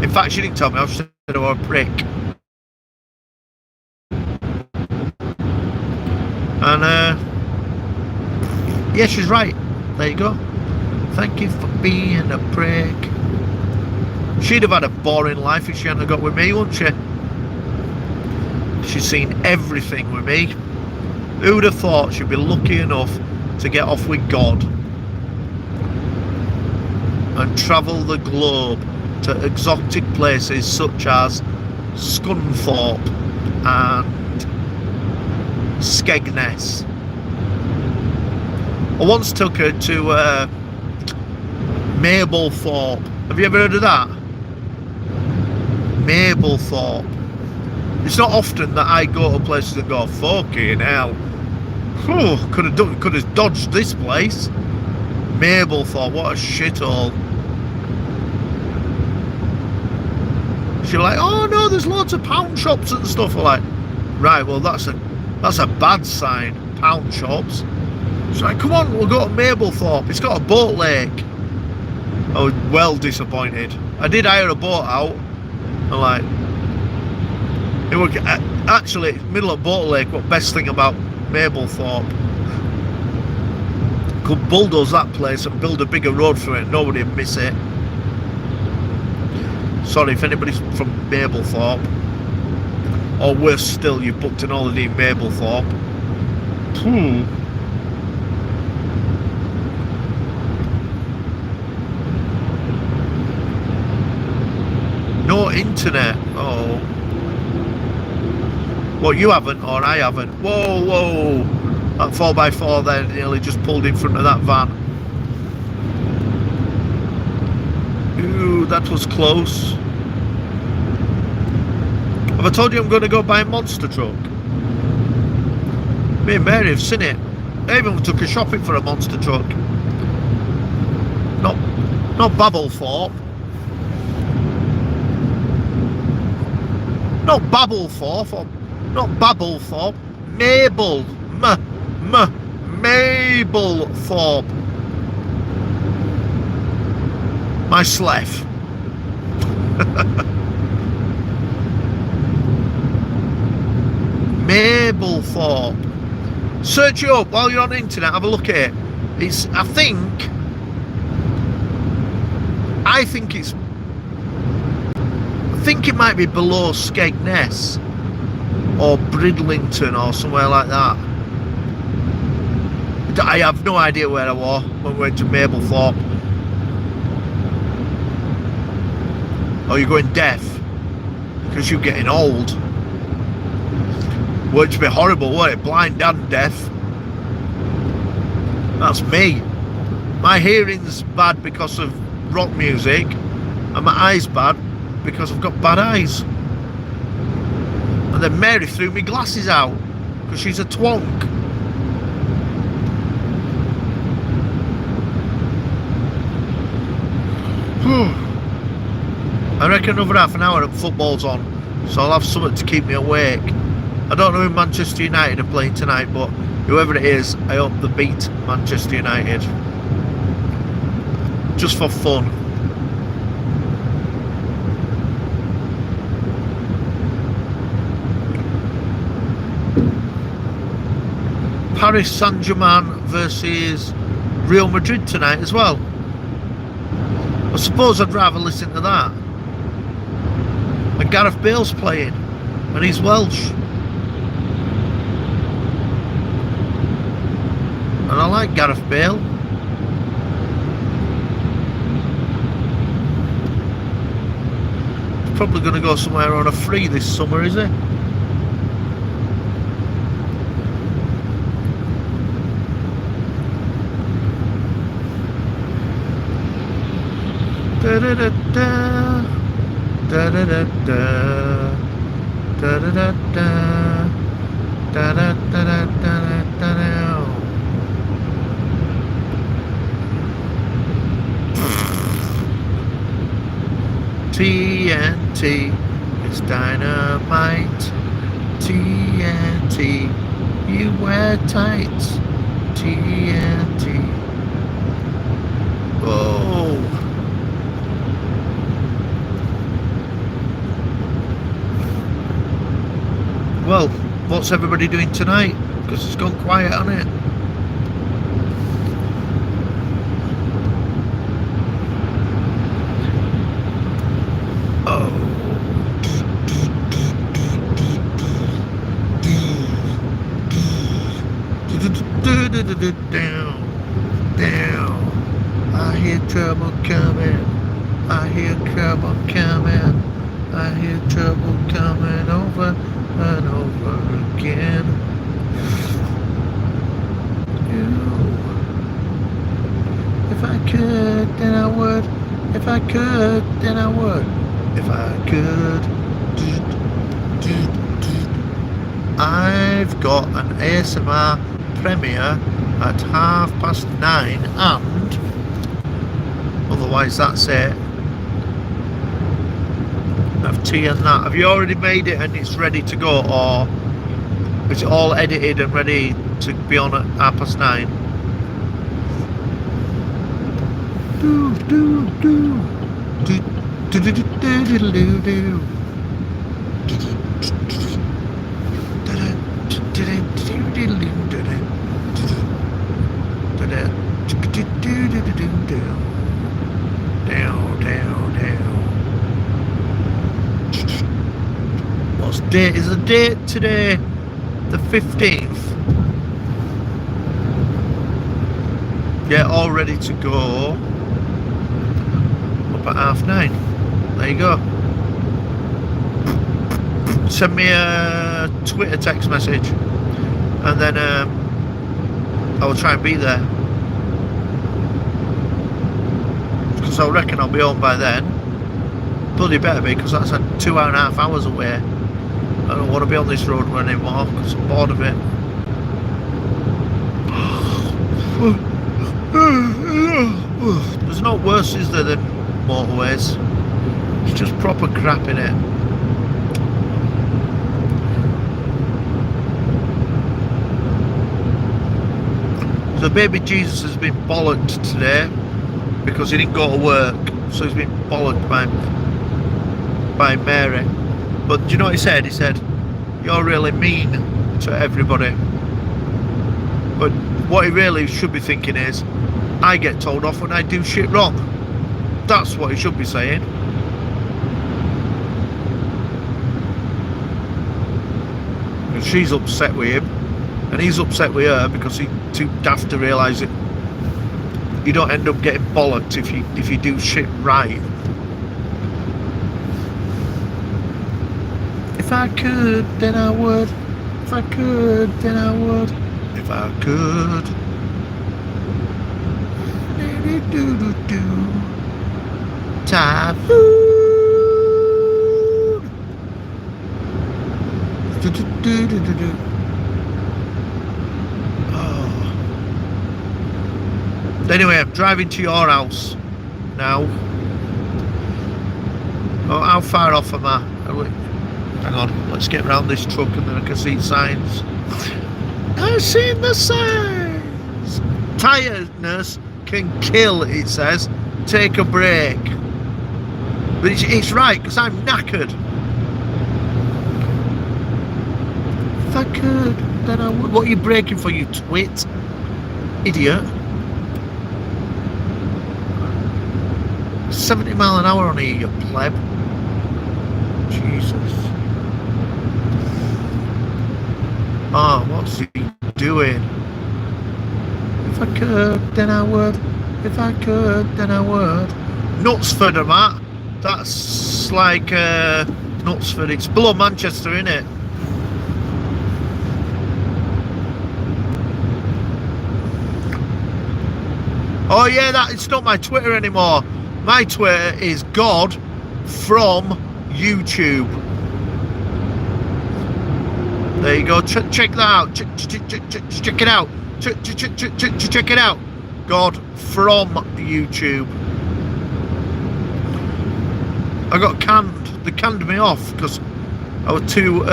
Speaker 2: In fact, she didn't tell me off, she said I was a prick. And yeah, she's right. There you go. Thank you for being a prick. She'd have had a boring life if she hadn't got with me, wouldn't she? She's seen everything with me. Who'd have thought she'd be lucky enough to get off with God and travel the globe to exotic places such as Scunthorpe and Skegness. I once took her to Mablethorpe. Have you ever heard of that? Mablethorpe. It's not often that I go to places and go, fucking hell. Whew, could have dodged this place. Mablethorpe, what a shithole. She's like, oh no, there's loads of pound shops and stuff. I'm like, right, well that's a bad sign, pound shops. She's like, come on, we'll go to Mablethorpe. It's got a boat lake. I was well disappointed. I did hire a boat out. I'm like, it was actually middle of boat lake. What best thing about Mablethorpe? Could bulldoze that place and build a bigger road for it. Nobody would miss it. Sorry if anybody's from Mablethorpe, or worse still, you've booked an holiday in Mablethorpe. No internet. Oh. What, you haven't or I haven't? Whoa, whoa. That 4x4 there nearly just pulled in front of that van. Ooh, that was close. Have I told you I'm going to go buy a monster truck? Me and Mary have seen it. I even took her shopping for a monster truck. Not Babblethorpe. Not Babblethorpe. Not Babblethorpe. Mablethorpe. My sleff. Mablethorpe. Search it up while you're on the internet. Have a look at it. I think it might be below Skegness or Bridlington or somewhere like that. I have no idea where I was when we went to Mablethorpe. Oh, you're going deaf because you're getting old. Well, it'd be horrible, wouldn't it? Blind and deaf. That's me. My hearing's bad because of rock music, and my eyes bad because I've got bad eyes. And then Mary threw me glasses out because she's a twonk. I reckon another half an hour and football's on, so I'll have something to keep me awake. I don't know who Manchester United are playing tonight, but whoever it is, I hope they beat Manchester United. Just for fun. Paris Saint-Germain versus Real Madrid tonight as well. I suppose I'd rather listen to that. And Gareth Bale's playing, and he's Welsh. And I like Gareth Bale. He's probably going to go somewhere on a free this summer, is he? Da da da da, da da da da, da da da da, da da da da da da. TNT is dynamite. TNT, you wear tights. TNT. Oh. Well, what's everybody doing tonight? Because it's gone quiet on it. Oh. Down. I hear trouble coming. I hear trouble coming. I hear trouble coming over and over again. If I could, then I would. If I could, then I would. If I could. I've got an ASMR premiere at 9:30, and otherwise that's it. Have tea and that. Have you already made it and it's ready to go, or is it all edited and ready to be on at 9:30? Do do do do do do do do do do. What's date? Is the date today the 15th? Yeah, all ready to go. Up at 9:30. There you go. Send me a Twitter text message, and then I will try and be there, because I reckon I'll be home by then. Bloody better be, because that's 2.5 hours away. I don't want to be on this road anymore because I'm bored of it. There's no worse, is there, than motorways? It's just proper crap in it. So baby Jesus has been bollocked today because he didn't go to work, so he's been bollocked by Mary. But do you know what he said? He said, "You're really mean to everybody." But what he really should be thinking is, I get told off when I do shit wrong. That's what he should be saying. And she's upset with him, and he's upset with her because he's too daft to realise it. You don't end up getting bollocked if you do shit right. If I could, then I would. If I could, then I would. If I could. Do-do-do-do. Typhoon. Do-do-do-do-do. Oh. Anyway, I'm driving to your house now. Oh, how far off am I? Hang on, let's get around this truck and then I can see signs. I've seen the signs. Tiredness can kill, it says. Take a break. But it's right, because I'm knackered. If I could, then I would. What are you braking for, you twit? Idiot. 70 mile an hour on here, you pleb. Jesus. Oh, what's he doing? If I could, then I would. If I could, then I would. Knutsford, am I? That's like Knutsford. It's below Manchester, isn't it? Oh yeah, it's not my Twitter anymore. My Twitter is God from YouTube. There you go. Check that out. Check it out. Check it out. God from YouTube. I got canned. They canned me off because I was too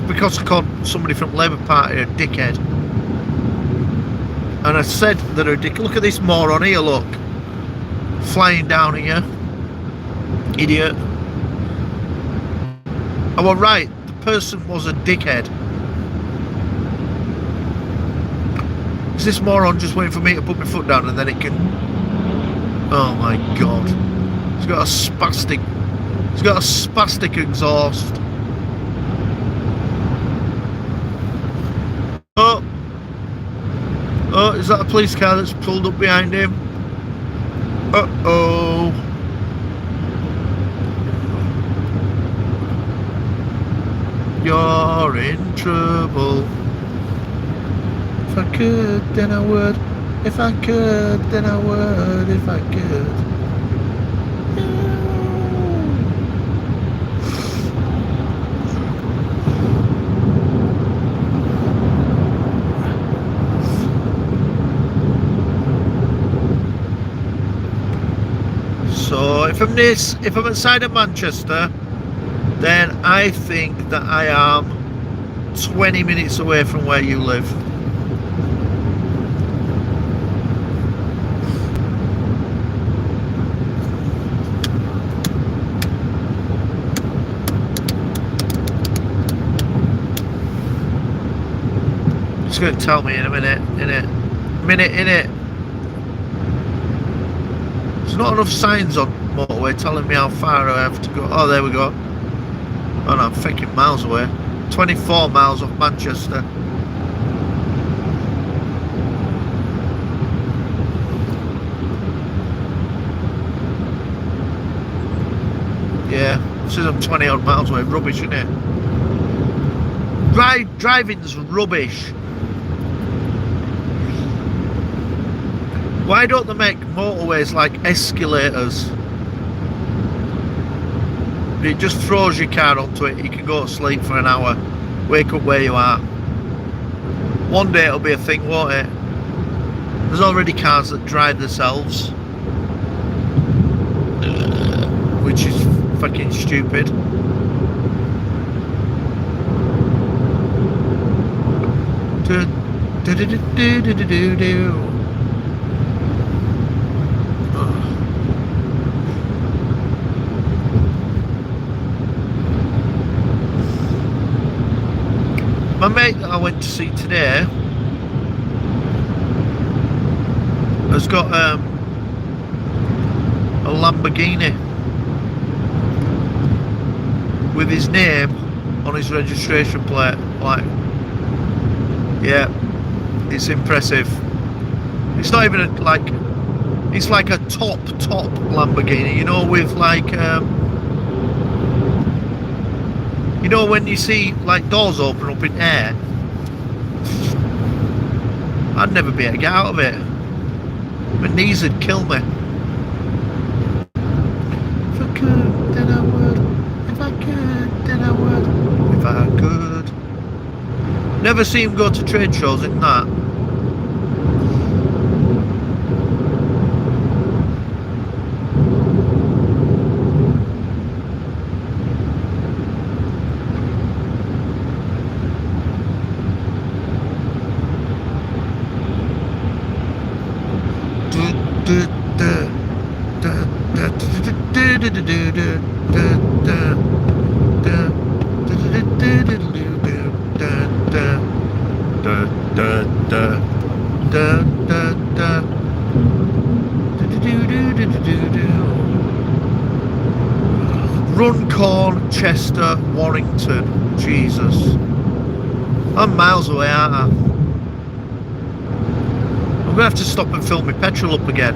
Speaker 2: because I called somebody from Labour Party a dickhead. And I said that they're a dick. Look at this moron here, look. Flying down here. Idiot. I was right. The person was a dickhead. Is this moron just waiting for me to put my foot down and then it can... Oh my god. He's got a spastic exhaust. Oh, is that a police car that's pulled up behind him? Uh-oh. You're in trouble. If I could, then I would. If I could, then I would. If I could. So if I'm outside of Manchester, then I think that I am 20 minutes away from where you live. It's going to tell me in a minute, innit? There's not enough signs on motorway telling me how far I have to go. Oh, there we go. Oh no, I'm fucking miles away. 24 miles off Manchester. Yeah, it says I'm 20 odd miles away. Rubbish, isn't it? Driving's rubbish. Why don't they make motorways like escalators? It just throws your car onto it. You can go to sleep for an hour, wake up where you are. One day it'll be a thing, won't it? There's already cars that drive themselves, which is fucking stupid. Do, do, do, do, do, do, do, do, do. My mate that I went to see today has got a Lamborghini with his name on his registration plate. Like, yeah, it's impressive. It's not even it's like a top Lamborghini, you know, with like you know when you see like doors open up in air. I'd never be able to get out of it. My knees would kill me. If I could, then I would. If I could, then I would. If I could. Never see him go to trade shows in that. Runcorn, Chester, Warrington. Jesus. I'm miles away, aren't I? I'm going to have to stop and fill my petrol up again.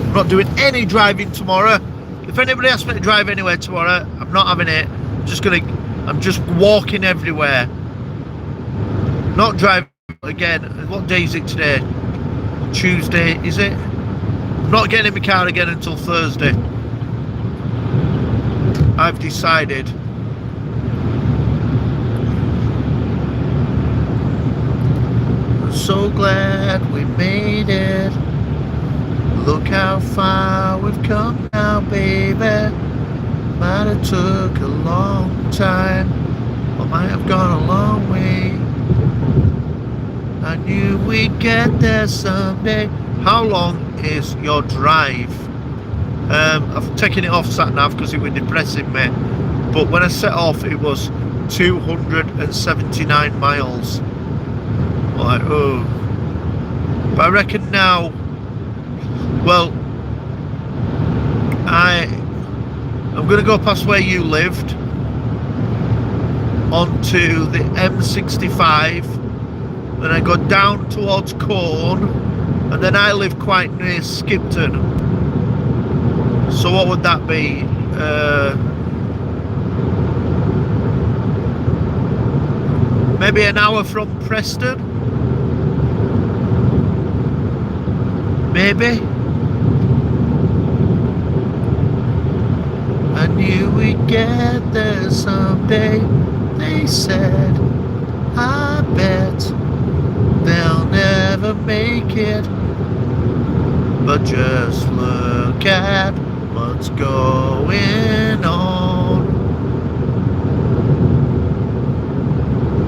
Speaker 2: I'm not doing any driving tomorrow. If anybody asks me to drive anywhere tomorrow, I'm not having it. I'm just walking everywhere. Not driving again. What day is it today? Tuesday, is it? I'm not getting in my car again until Thursday. I've decided. I'm so glad we made it. Look how far we've come now, baby. Might have took a long time, or might have gone a long way. I knew we'd get there someday. How long is your drive? I've taken it off sat nav because it was depressing me. But when I set off, it was 279 miles. Like, oh. But I reckon now, well, I'm going to go past where you lived onto the M65, then I go down towards Corn, and then I live quite near Skipton. So what would that be? Maybe an hour from Preston? Maybe? I knew we'd get there someday, they said. I bet they'll never make it. But just look at what's going on.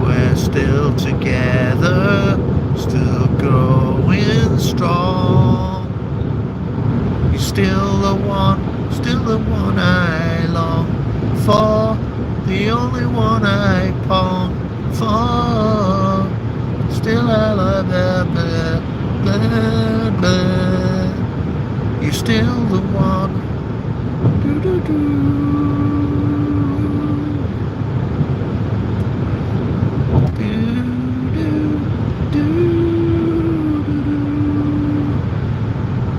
Speaker 2: We're still together, still growing strong. You're still the one I long for, the only one I pong for. Still I love you, blah, blah. You're still the one. Do, do, do. Do, do, do, do, do.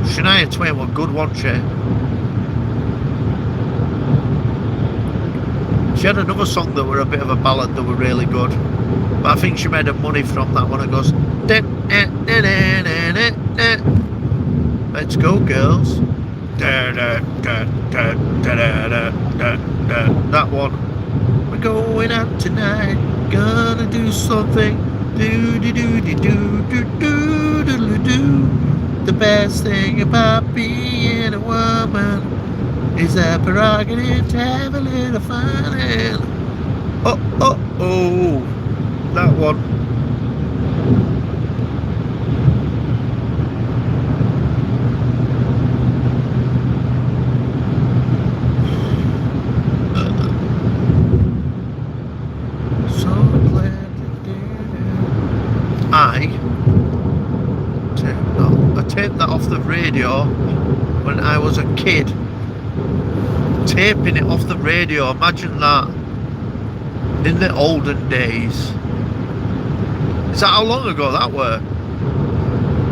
Speaker 2: Shania Twain was good, wasn't she? She had another song that were a bit of a ballad that were really good. But I think she made her money from that one. It goes, let's go, girls. That one. When going out tonight. Gonna do something. Do do do do do do do do do. The best thing about being a woman is a prerogative to have a little fun. Oh, oh, oh, that one. So glad you did it. I taped that off the radio when I was a kid. Taping it off the radio, imagine that. In the olden days. Is that how long ago that were?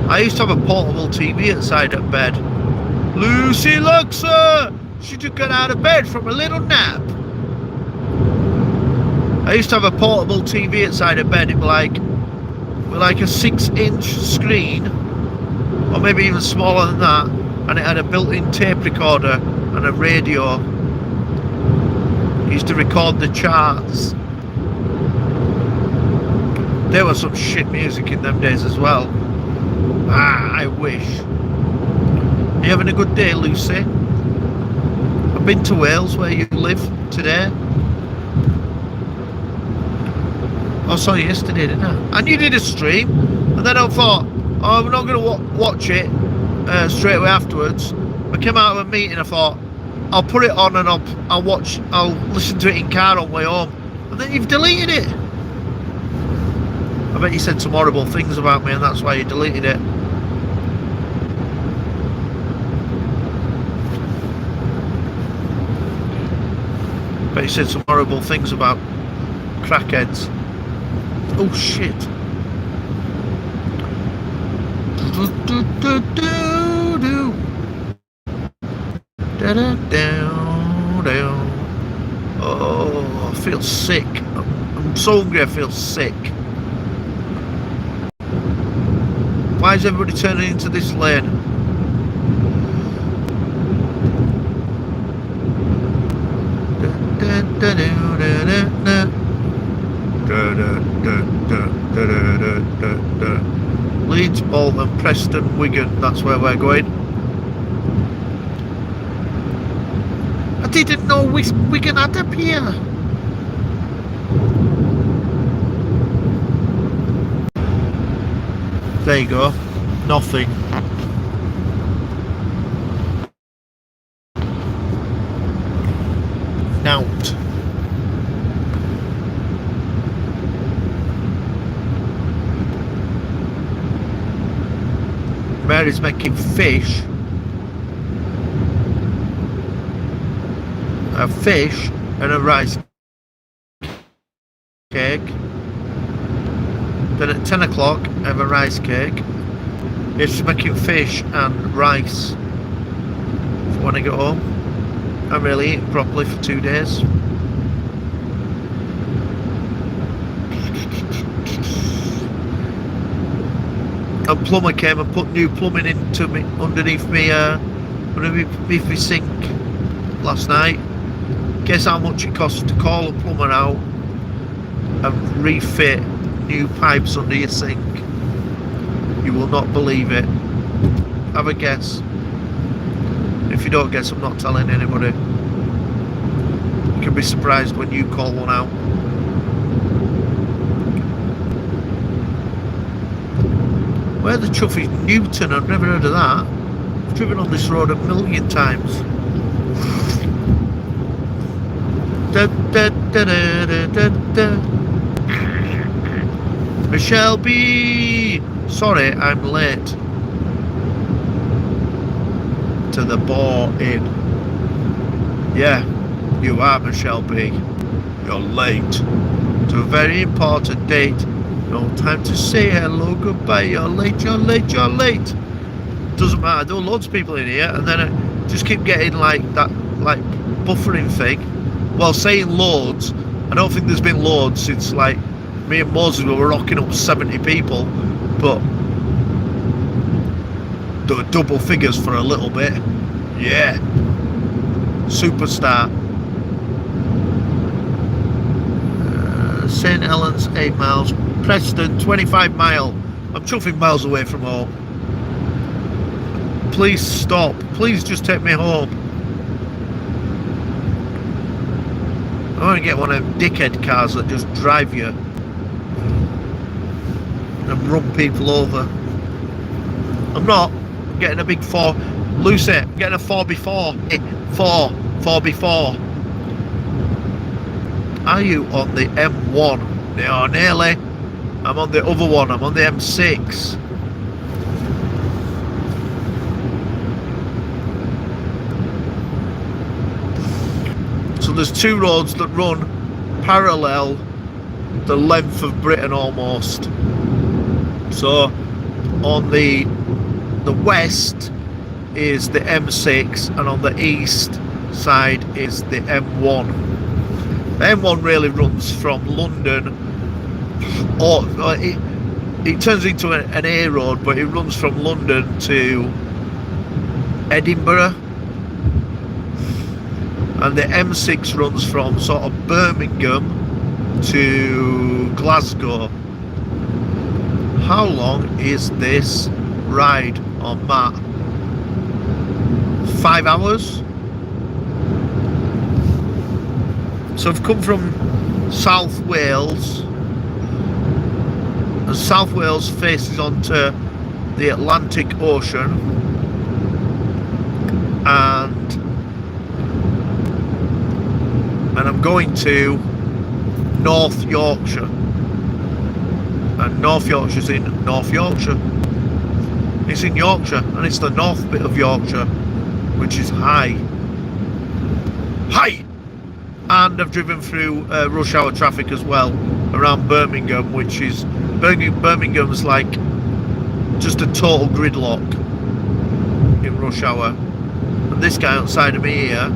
Speaker 2: I used to have a portable TV outside at bed. Lucy Luxor! She took her out of bed from a little nap. I used to have a portable TV outside of bed. It was like a 6-inch screen, or maybe even smaller than that, and it had a built-in tape recorder and a radio. It used to record the charts. There was some shit music in them days as well. I wish. Are you having a good day, Lucy? I've been to Wales, where you live, today. I saw you yesterday, didn't I? And you did a stream, and then I thought, oh, I'm not going to watch it straight away afterwards. I came out of a meeting, I thought, I'll put it on and I'll listen to it in car on the way home. And then you've deleted it. I bet you said some horrible things about me and that's why you deleted it. I bet you said some horrible things about crackheads. Oh shit. Oh, I feel sick. I'm so hungry, I feel sick. Why is everybody turning into this lane? Leeds, Bolton, Preston, Wigan, that's where we're going. I didn't know Wigan had a pier. There you go. Nothing. Nout. Mary's making fish. A fish and a rice cake. Then at 10 o'clock I have a rice cake. She's making fish and rice for when I get home. I'm really eating properly for 2 days. A plumber came and put new plumbing into me underneath me sink last night. Guess how much it costs to call a plumber out and refit new pipes under your sink? You will not believe it. Have a guess. If you don't guess, I'm not telling anybody. You can be surprised when you call one out. Where the chuff is Newton? I've never heard of that. I've driven on this road 1,000,000 times. Da, da, da, da, da, da. Michelle B. Sorry, I'm late to the Boar Inn. Yeah, you are, Michelle B. You're late to a very important date. No time to say hello, goodbye. You're late, you're late, you're late. Doesn't matter. There are loads of people in here, and then I just keep getting like that, like buffering thing. Well, saying loads. I don't think there's been loads since like me and Moses were rocking up 70 people, but there were double figures for a little bit. Yeah. Superstar. St Helens 8 miles, Preston 25 mile. I'm chuffing miles away from home. Please stop. Please just take me home. I want to get one of them dickhead cars that just drive you and run people over. I'm not. I'm getting a big 4. Lucy, I'm getting a 4x4. 4x4. Are you on the M1? They are nearly. I'm on the other one. I'm on the M6. So there's 2 roads that run parallel the length of Britain almost. So on the west is the M6 and on the east side is the M1. The M1 really runs from London, or it turns into an A road, but it runs from London to Edinburgh. And the M6 runs from sort of Birmingham to Glasgow. How long is this ride on that? 5 hours? So I've come from South Wales, and South Wales faces onto the Atlantic Ocean, and I'm going to North Yorkshire, and North Yorkshire's in North Yorkshire. It's in Yorkshire, and it's the north bit of Yorkshire, which is high. And I've driven through rush hour traffic as well around Birmingham, which is Birmingham's like just a total gridlock in rush hour. And this guy outside of me here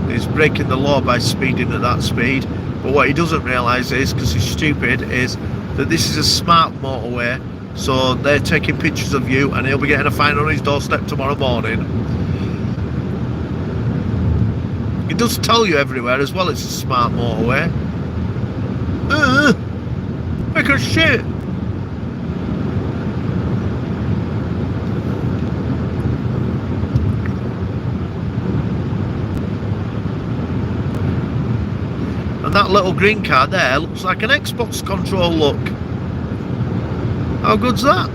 Speaker 2: is breaking the law by speeding at that speed. But what he doesn't realise is, because he's stupid, is that this is a smart motorway, so they're taking pictures of you and he'll be getting a fine on his doorstep tomorrow morning. It does tell you everywhere as well it's a smart motorway. Make a shit. And that little green car there looks like an Xbox control, look. How good's that?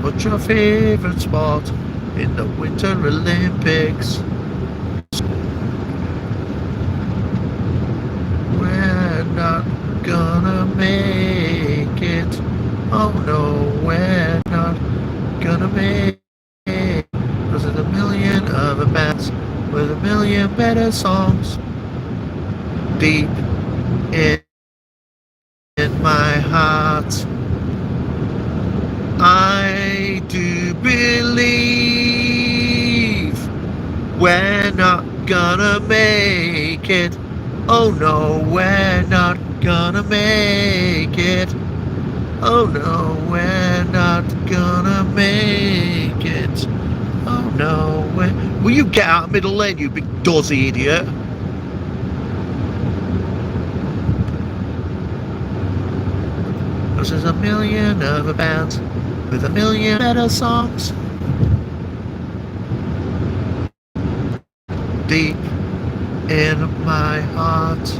Speaker 2: What's your favourite sport in the Winter Olympics? We're not gonna make it. Oh no, we're not gonna make it. 'Cause there's a million other bands with a million better songs. Deep in my heart, I do believe we're not gonna make it. Oh no, we're not gonna make it. Oh no, we're not gonna make it. Oh no, will you get out of middle lane, you big dozy idiot? Because there's a million other bands with a million better songs. Deep in my heart,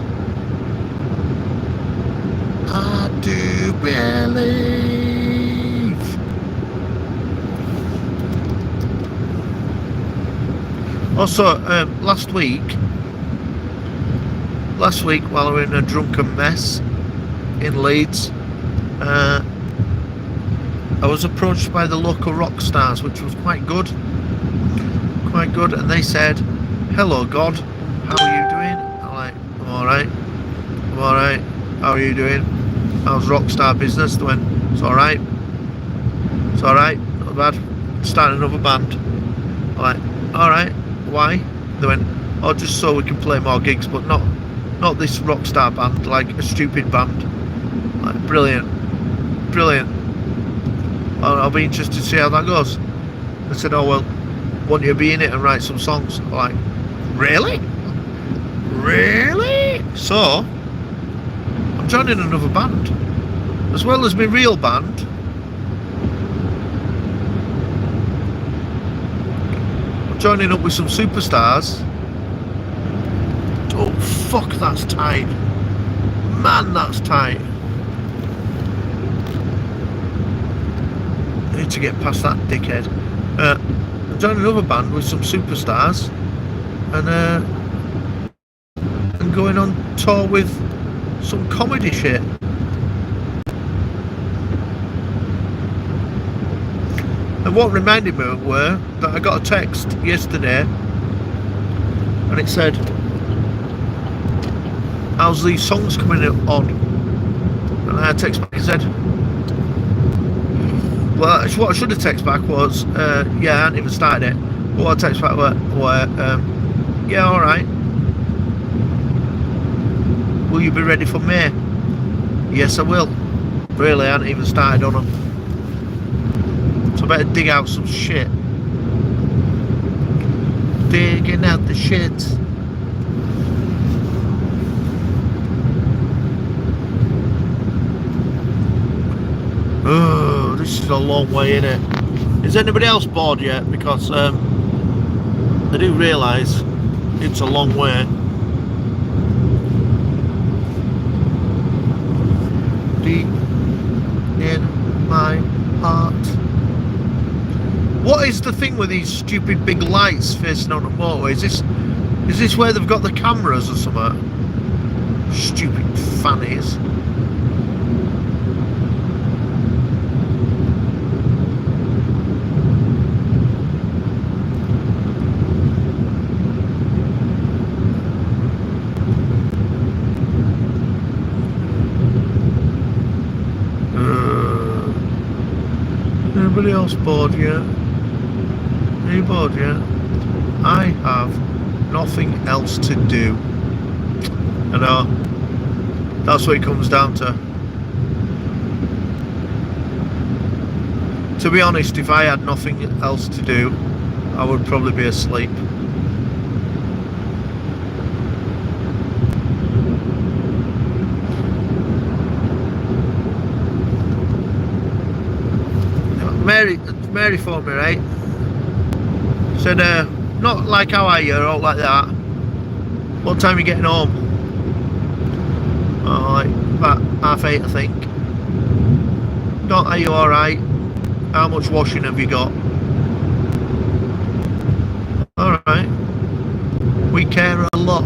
Speaker 2: I do believe. Also, last week while I was in a drunken mess in Leeds, I was approached by the local rock stars, which was quite good, and they said, "Hello God, how are you doing?" I'm like, I'm alright, how are you doing? How's Rockstar business? They went, it's alright, not bad, starting another band. I'm like, alright, why? They went, oh, just so we can play more gigs, but not this Rockstar band, like a stupid band. Like, brilliant. Brilliant. I'll be interested to see how that goes. They said, oh, well, won't you be in it and write some songs? I'm like, really? Really? So, I'm joining another band. As well as my real band. I'm joining up with some superstars. Oh, fuck, that's tight. Man, that's tight. I need to get past that dickhead. I'm joining another band with some superstars. And going on tour with some comedy shit. And what reminded me were that I got a text yesterday and it said, how's these songs coming on? And I text back and said, well, what I should have text back was, yeah, I hadn't even started it. But what I text back were yeah, alright. Will you be ready for May? Yes, I will. Really, I hadn't even started on them. So I better dig out some shit. Digging out the shit. Oh, this is a long way, innit? Is anybody else bored yet? Because I do realise it's a long way. Deep in my heart. What is the thing with these stupid big lights facing on the motorway? Is this where they've got the cameras or something? Stupid fannies. Anybody else bored yet? Are you bored yet? I have nothing else to do. I know. That's what it comes down to. To be honest, if I had nothing else to do, I would probably be asleep. Mary phoned me, right? Said, not like how are you, or like that. What time are you getting home? Oh, like about 8:30, I think. Don't, are you alright? How much washing have you got? Alright. We care a lot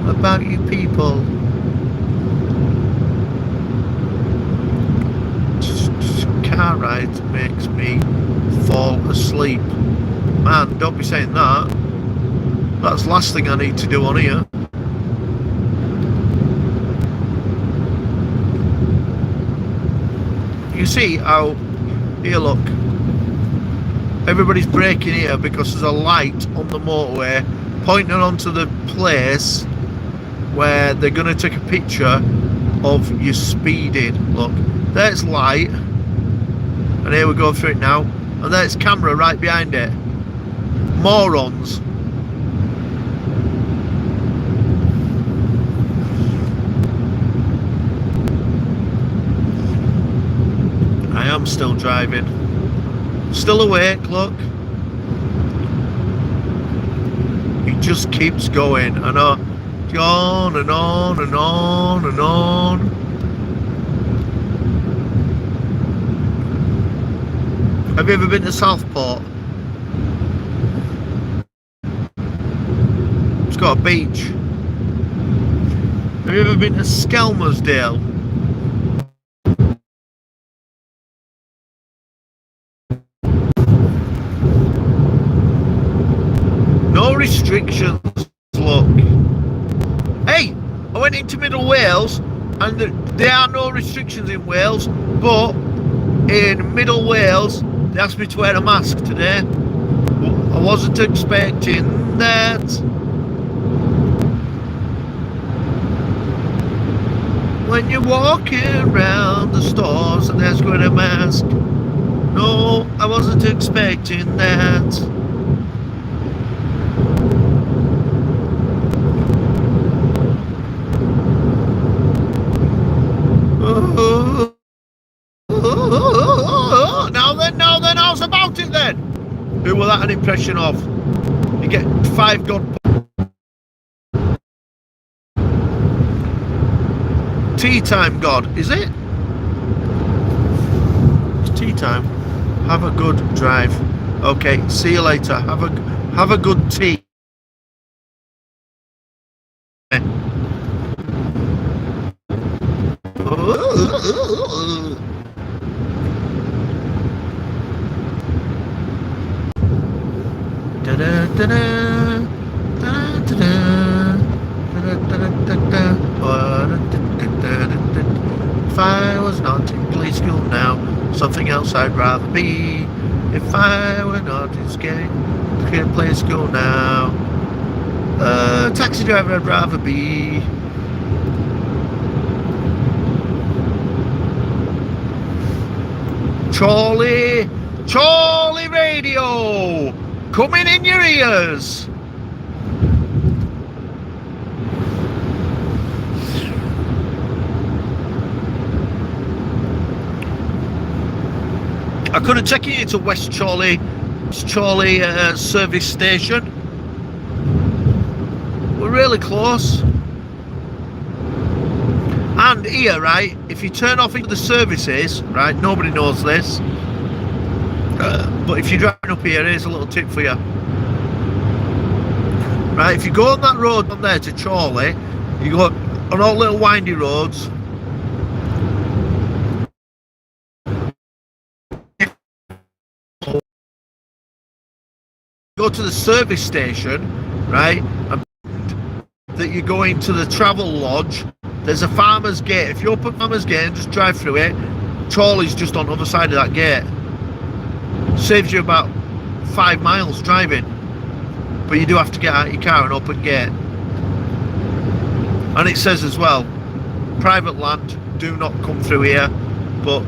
Speaker 2: about you people. Car ride makes me fall asleep. Man, don't be saying that. That's the last thing I need to do on here. You see how, here look, everybody's braking here because there's a light on the motorway pointing onto the place where they're going to take a picture of you speeding. Look, there's light. And here we go through it now. And there's camera right behind it. Morons. I am still driving. Still awake, look. It just keeps going. I know. On and on and on and on. Have you ever been to Southport? It's got a beach. Have you ever been to Skelmersdale? No restrictions, look. Hey, I went into Middle Wales and there are no restrictions in Wales, but in Middle Wales they asked me to wear a mask today. I wasn't expecting that. when you're walking around the stores and there's going a mask. No, I wasn't expecting that. Oh, now then, how's about it then? Who was that an impression of? You get 5 God. Tea time, God, is it? It's tea time. Have a good drive. Okay, see you later. Have a good tea. If I was not in play school now, something else I'd rather be. If I were not in play school now, taxi driver I'd rather be. Charlie Radio, coming in your ears. I could have taken you to West Chorley service station. We're really close. And here, right, if you turn off into the services, right, nobody knows this, but if you're driving up here, here's a little tip for you. Right, if you go on that road on there to Chorley, you go on all little windy roads. Go to the service station, right, and that you're going to the travel lodge. There's a farmer's gate. If you open farmer's gate and just drive through it, Chorley's just on the other side of that gate. Saves you about 5 miles driving, but you do have to get out of your car and open gate. And it says as well, private land, do not come through here, but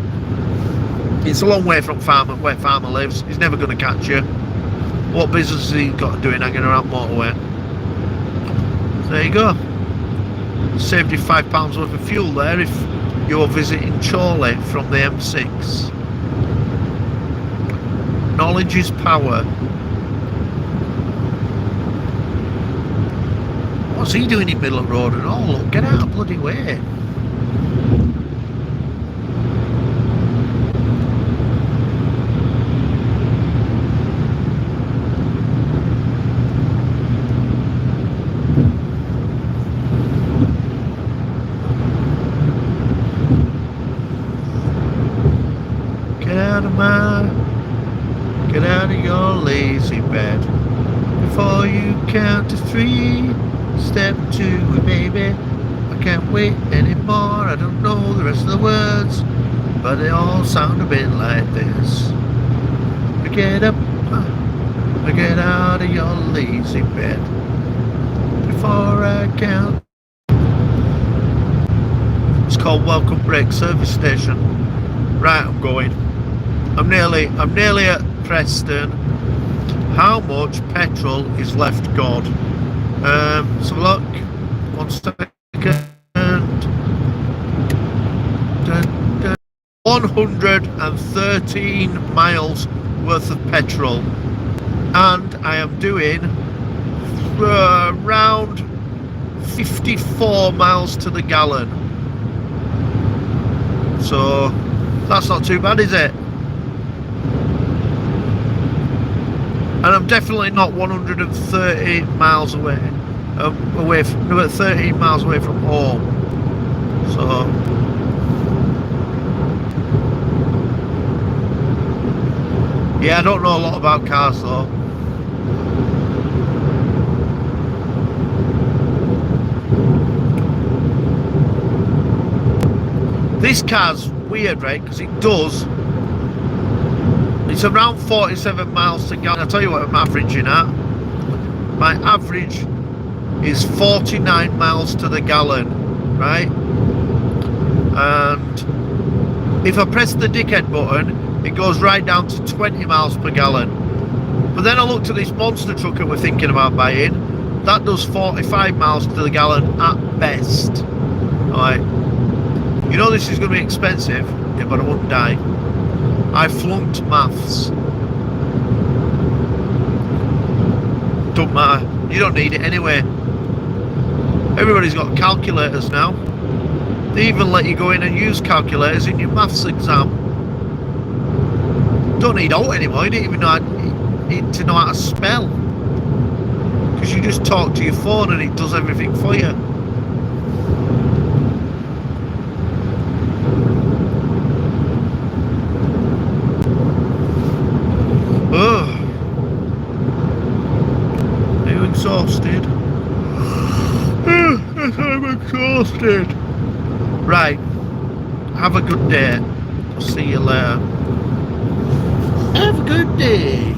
Speaker 2: it's a long way from where farmer lives. He's never going to catch you. What business has he got doing hanging around motorway? So there you go. Saved you £5 worth of fuel there if you're visiting Chorley from the M6. Knowledge is power. What's he doing in middle of the road and all? Look, get out of bloody way. Get out of your lazy bed before you count to 3. Step 2, baby. I can't wait anymore. I don't know the rest of the words, but they all sound a bit like this. Get up, get out of your lazy bed before I count. It's called Welcome Break Service Station. Right, I'm going. I'm nearly at Preston. How much petrol is left, God? So look, 1 second. 113 miles worth of petrol, and I am doing around 54 miles to the gallon. So that's not too bad, is it? And I'm definitely not 130 miles away from, no, 13 miles away from home. So yeah, I don't know a lot about cars though. This car's weird, right? Because it's around 47 miles to gallon. I'll tell you what I'm averaging at. My average is 49 miles to the gallon, right? and if I press the dickhead button, it goes right down to 20 miles per gallon. But then I looked at this monster truck that we're thinking about buying. That does 45 miles to the gallon at best. Alright. You know this is going to be expensive, yeah, but I won't die. I flunked maths. Don't matter. You don't need it anyway. Everybody's got calculators now. They even let you go in and use calculators in your maths exam. Don't need alt anymore. You don't even need to know how to spell. Because you just talk to your phone and it does everything for you. Oh. Are you exhausted? I'm exhausted. Right. Have a good day. I'll see you later. Have a good day.